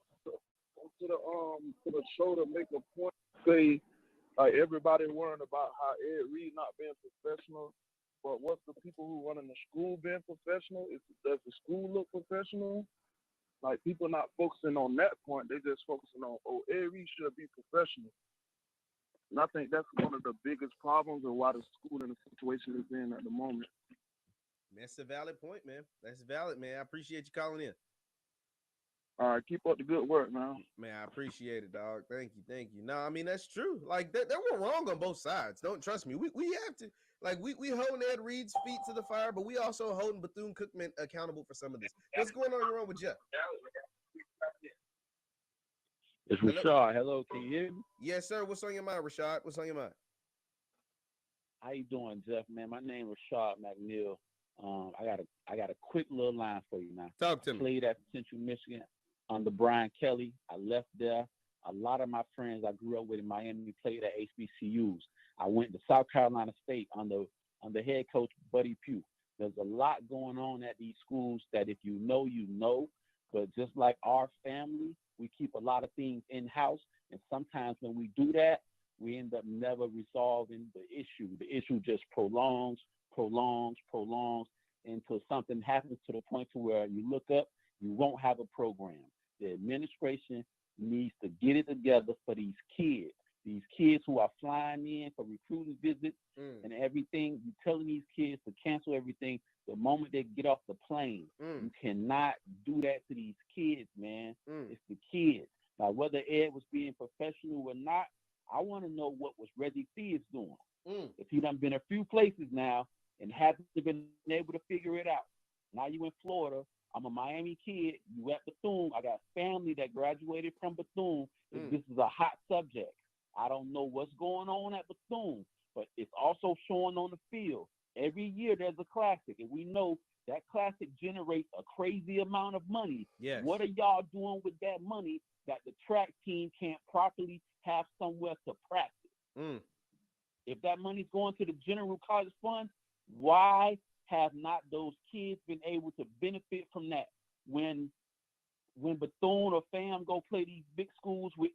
calling to the show to make a point. Say like everybody worrying about how Ed Reed not being professional, but what's the people who running the school being professional? Does the school look professional? Like people not focusing on that point, they just focusing on Ed Reed should be professional. And I think that's one of the biggest problems of why the school in the situation is in at the moment. That's a valid point, man. That's valid, man. I appreciate you calling in. All right, keep up the good work, man. Man, I appreciate it, dog. Thank you, thank you. No, I mean that's true. Like they were wrong on both sides. Don't trust me. We have to like we holding Ed Reed's feet to the fire, but we also holding Bethune Cookman accountable for some of this. What's going on? You're on with Jeff. It's Rashad. Hello, can you hear me? Yes, sir. What's on your mind, Rashad? What's on your mind? How you doing, Jeff? Man, my name is Rashad McNeil. I got a quick little line for you now. Talk to me. Played at Central Michigan under Brian Kelly. I left there. A lot of my friends I grew up with in Miami played at HBCUs. I went to South Carolina State under head coach Buddy Pugh. There's a lot going on at these schools that if you know, you know. But just like our family, we keep a lot of things in-house. And sometimes when we do that, we end up never resolving the issue. The issue just prolongs until something happens to the point to where you look up, you won't have a program. The administration needs to get it together for these kids who are flying in for recruiting visits and everything. You're telling these kids to cancel everything the moment they get off the plane. You cannot do that to these kids, man. It's the kids. Now, whether Ed was being professional or not, I want to know what was Reggie Theus doing. If he done been a few places now and hasn't been able to figure it out. Now you in Florida. I'm a Miami kid. You at Bethune. I got family that graduated from Bethune. This is a hot subject. I don't know what's going on at Bethune, but it's also showing on the field. Every year there's a classic, and we know that classic generates a crazy amount of money. Yes. What are y'all doing with that money that the track team can't properly have somewhere to practice? If that money's going to the general college fund, why have not those kids been able to benefit from that? When Bethune or FAM go play these big schools with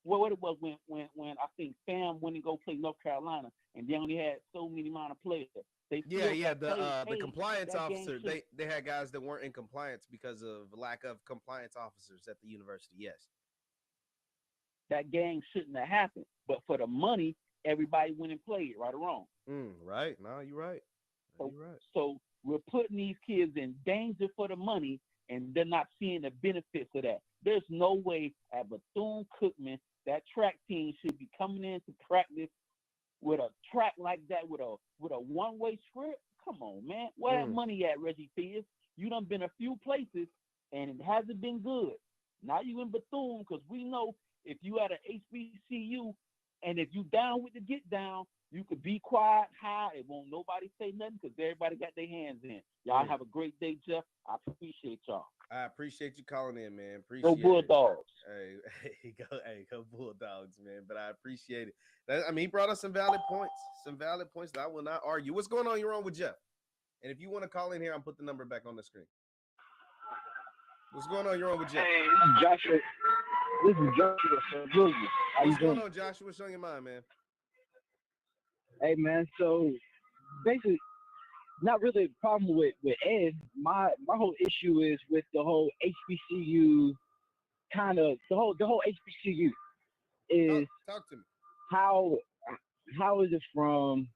what it was when I think FAM went and go play North Carolina and they only had so many amount of players. The compliance officer, they had guys that weren't in compliance because of lack of compliance officers at the university. Yes. That game shouldn't have happened. But for the money, everybody went and played, right or wrong. Right. No, you're right. So we're putting these kids in danger for the money, and they're not seeing the benefits of that. There's no way at Bethune Cookman that track team should be coming in to practice with a track like that with a one-way script. Come on, man. Where that money at, Reggie Theus? You done been a few places, and it hasn't been good. Now you in Bethune, because we know if you at an HBCU, and if you down with the get down, you could be quiet, high. It won't nobody say nothing because everybody got their hands in. Y'all have a great day, Jeff. I appreciate y'all. I appreciate you calling in, man. Go Bulldogs. Go Bulldogs, man. But I appreciate it. He brought us some valid points that I will not argue. What's going on? You're on with Jeff. And if you want to call in here, I'll put the number back on the screen. What's going on? You're on with Jeff. Hey, this is Joshua. This is Joshua from Georgia. What's going on, Joshua? What's on your mind, man? Hey, man. So basically, not really a problem with Ed. My whole issue is with the whole HBCU the whole HBCU is talk to me. How is it from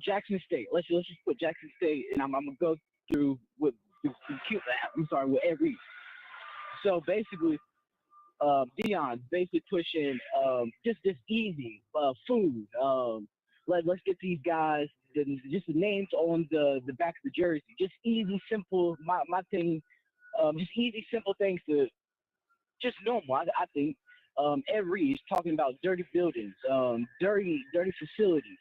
Jackson State? Let's just put Jackson State, and I'm gonna go through with Ed Reed. So basically, Dion's basically pushing just this easy food. Let's get these guys just the names on the back of the jersey. Just easy, simple. My thing, just easy, simple things to just normal. I think Ed Reed is talking about dirty buildings, dirty facilities.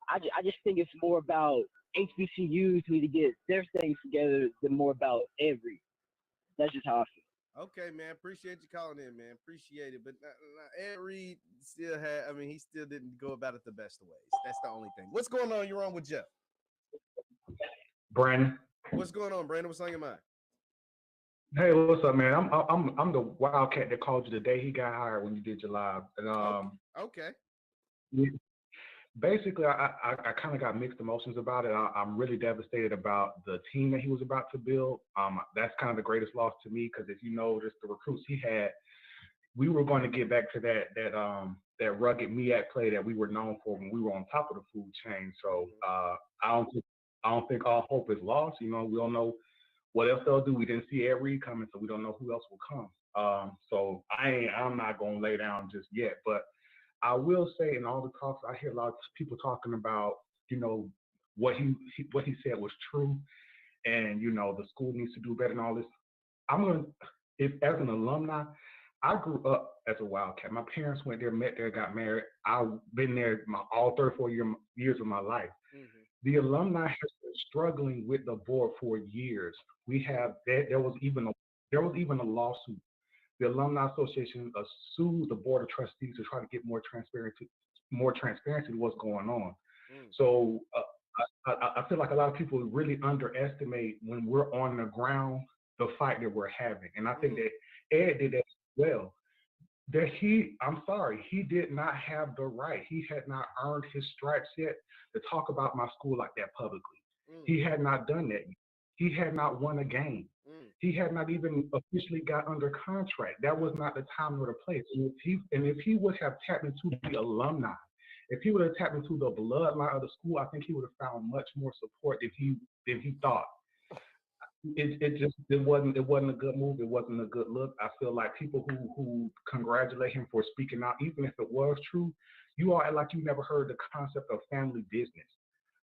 I just think it's more about HBCUs need to get their things together than more about Ed Reed. That's just how I feel. Okay, man. Appreciate you calling in, man. Appreciate it. But Ed Reed still had. I mean, he still didn't go about it the best of ways. That's the only thing. What's going on? You're on with Jeff. Brandon. What's going on, Brandon? What's on your mind? Hey, what's up, man? I'm the Wildcat that called you the day he got hired when you did your live. And Okay. yeah, basically, I kind of got mixed emotions about it. I'm really devastated about the team that he was about to build. That's kind of the greatest loss to me because if you know just the recruits he had, we were going to get back to that rugged MEAC play that we were known for when we were on top of the food chain. So I don't think all hope is lost. You know, we don't know what else they'll do. We didn't see Ed Reed coming, so we don't know who else will come. So I'm not gonna lay down just yet. But I will say in all the talks, I hear a lot of people talking about, you know, what he said was true, and you know the school needs to do better and all this. I'm gonna, if as an alumni, I grew up as a Wildcat. My parents went there, met there, got married. I've been there all 34 years of my life. The alumni has been struggling with the board for years. There was even a lawsuit. The Alumni Association sued the board of trustees to try to get more transparency to what's going on. So I feel like a lot of people really underestimate when we're on the ground the fight that we're having, and I think that Ed did that as well. I'm sorry, he did not have the right. He had not earned his stripes yet to talk about my school like that publicly. He had not done that. He had not won a game. He had not even officially got under contract. That was not the time or the place. And if he would have tapped into the alumni, if he would have tapped into the bloodline of the school, I think he would have found much more support than he thought. It wasn't a good move. It wasn't a good look. I feel like people who congratulate him for speaking out, even if it was true, you all act like you never heard the concept of family business.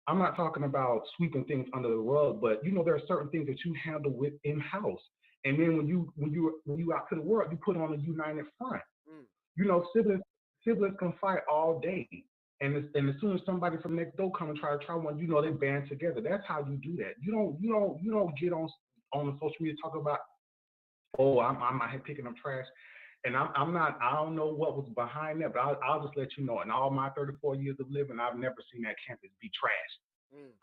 I'm not talking about sweeping things under the rug, but you know there are certain things that you handle with in house, and then when you out to the world, you put on a united front. You know, siblings can fight all day, and as soon as somebody from next door come and try one, you know they band together. That's how you do that. You don't get on the social media talk about, oh, I'm out here picking up trash. And I'm not, I don't know what was behind that, but I'll just let you know. In all my 34 years of living, I've never seen that campus be trashed.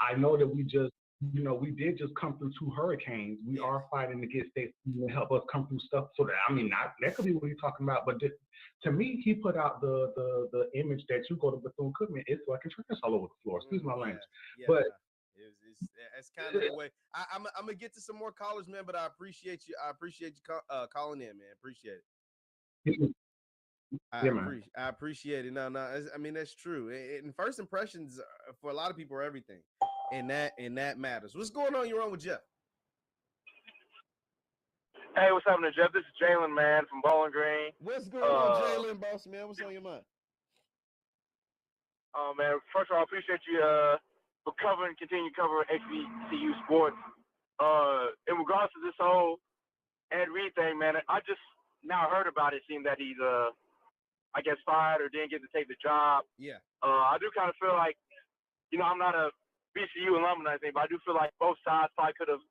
I know that we did just come through 2 hurricanes. We are fighting to get states to help us come through stuff. So that could be what he's talking about. But to me, he put out the image that you go to Bethune Cookman, it's like a trash all over the floor. Excuse my language. But it's kind of the way. I'm gonna get to some more callers, man. But I appreciate you. I appreciate you calling in, man. Appreciate it. I appreciate it. No, I mean that's true. And first impressions for a lot of people are everything, and that matters. What's going on? You're on with Jeff. Hey, what's happening, Jeff? This is Jalen, man, from Bowling Green. What's going on, Jalen, boss man? What's on your mind? Man, first of all, I appreciate you for continue covering HBCU sports. In regards to this whole Ed Reed thing, man, I just now heard about it. Seeing that he's I guess fired or didn't get to take the job. Yeah. I do kind of feel like, you know, I'm not a BCU alumni thing, but I do feel like both sides probably could have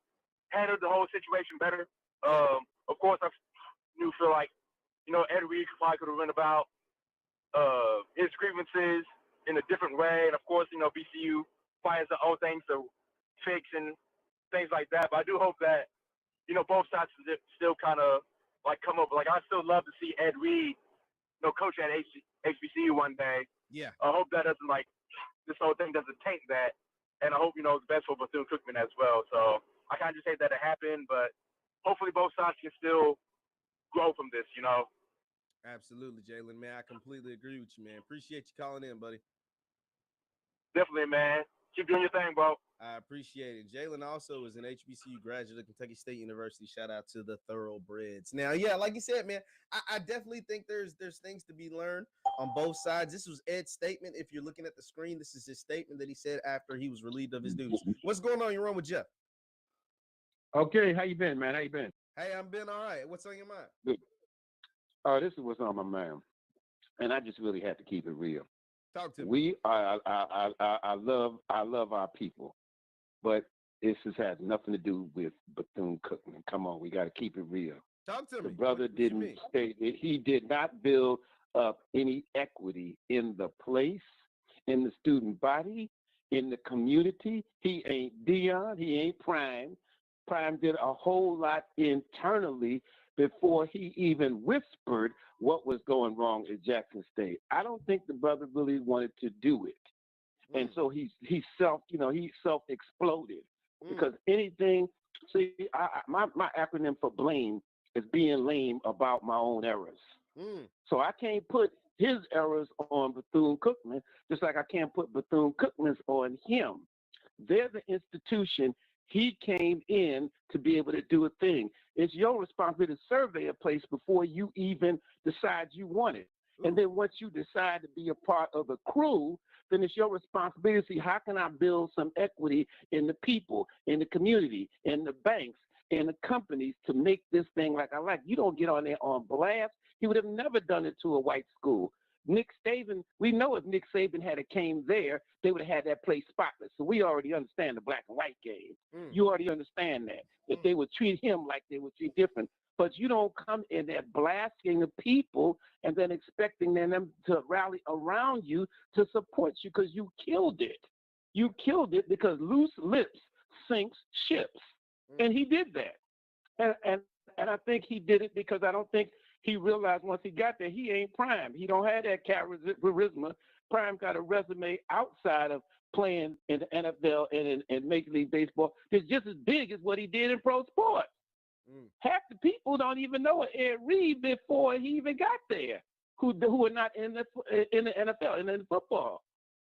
handled the whole situation better. Of course, I feel like, you know, Ed Reed probably could have went about his grievances in a different way, and of course, you know, BCU finds their own things to fix and things like that. But I do hope that, you know, both sides still kind of like come up. Like I still love to see Ed Reed, you know, coach at HBCU one day. Yeah. I hope that doesn't this whole thing doesn't taint that, and I hope, you know, it's best for Bethune Cookman as well. So I can't just hate that it happened, but hopefully both sides can still grow from this, you know. Absolutely, Jalen, man. I completely agree with you, man. Appreciate you calling in, buddy. Definitely, man. Keep doing your thing, bro. I appreciate it. Jalen also is an HBCU graduate of Kentucky State University. Shout out to the Thoroughbreds. Now, yeah, like you said, man, I definitely think there's things to be learned on both sides. This was Ed's statement. If you're looking at the screen, this is his statement that he said after he was relieved of his duties. What's going on? You're on with Jeff. Okay, how you been, man? How you been? Hey, I'm been all right. What's on your mind? Good. This is what's on my mind, and I just really had to keep it real. Talk to me. I love our people, but this has had nothing to do with Bethune Cookman. Come on, we got to keep it real. Talk to me. The brother What you didn't mean? say that he did not build up any equity in the place, in the student body, in the community. He ain't Dion. He ain't Prime. Prime did a whole lot internally before he even whispered what was going wrong at Jackson State. I don't think the brother really wanted to do it. And so he self-exploded because anything, see, my acronym for blame is being lame about my own errors. So I can't put his errors on Bethune-Cookman, just like I can't put Bethune-Cookman's on him. They're the institution. He came in to be able to do a thing. It's your responsibility to survey a place before you even decide you want it. And then once you decide to be a part of the crew, then it's your responsibility to see how can I build some equity in the people, in the community, in the banks, in the companies to make this thing like I like. You don't get on there on blast. He would have never done it to a white school. Nick Saban, we know if Nick Saban had came there, they would have had that place spotless. So we already understand the black and white game. You already understand that they would treat him like they would treat different. But you don't come in there blasting the people and then expecting them to rally around you to support you because you killed it. You killed it because loose lips sinks ships. And he did that. And I think he did it because I don't think he realized once he got there, he ain't Prime. He don't have that charisma. Prime got a resume outside of playing in the NFL and in Major League Baseball. It's just as big as what he did in pro sports. Half the people don't even know Ed Reed before he even got there, who are not in the NFL and in football.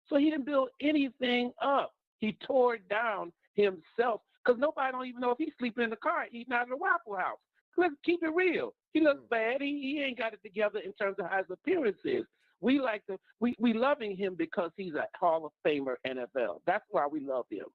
So he didn't build anything up. He tore it down himself because nobody don't even know if he's sleeping in the car eating out of the Waffle House. Let's keep it real. He looks bad. He ain't got it together in terms of how his appearance is. We loving him because he's a Hall of Famer NFL. That's why we love him.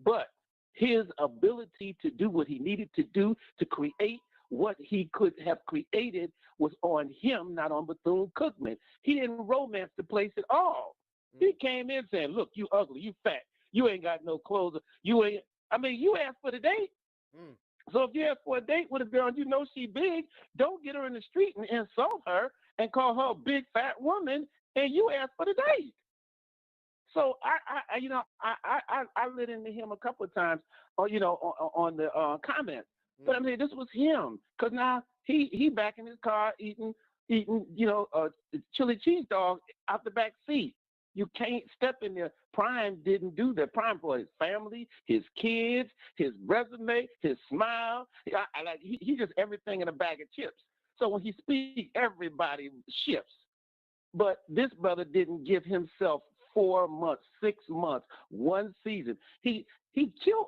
But his ability to do what he needed to do to create what he could have created was on him, not on Bethune-Cookman. He didn't romance the place at all. He came in saying, look, you ugly, you fat, you ain't got no clothes. You asked for the date. So if you ask for a date with a girl and you know she big, don't get her in the street and insult her and call her a big fat woman and you ask for the date. So I lit into him a couple of times, on the comments. But I mean, this was him because now he back in his car eating chili cheese dog out the back seat. You can't step in there. Prime didn't do that. Prime for his family, his kids, his resume, his smile. He just everything in a bag of chips. So when he speaks, everybody shifts. But this brother didn't give himself 4 months, 6 months, one season. He killed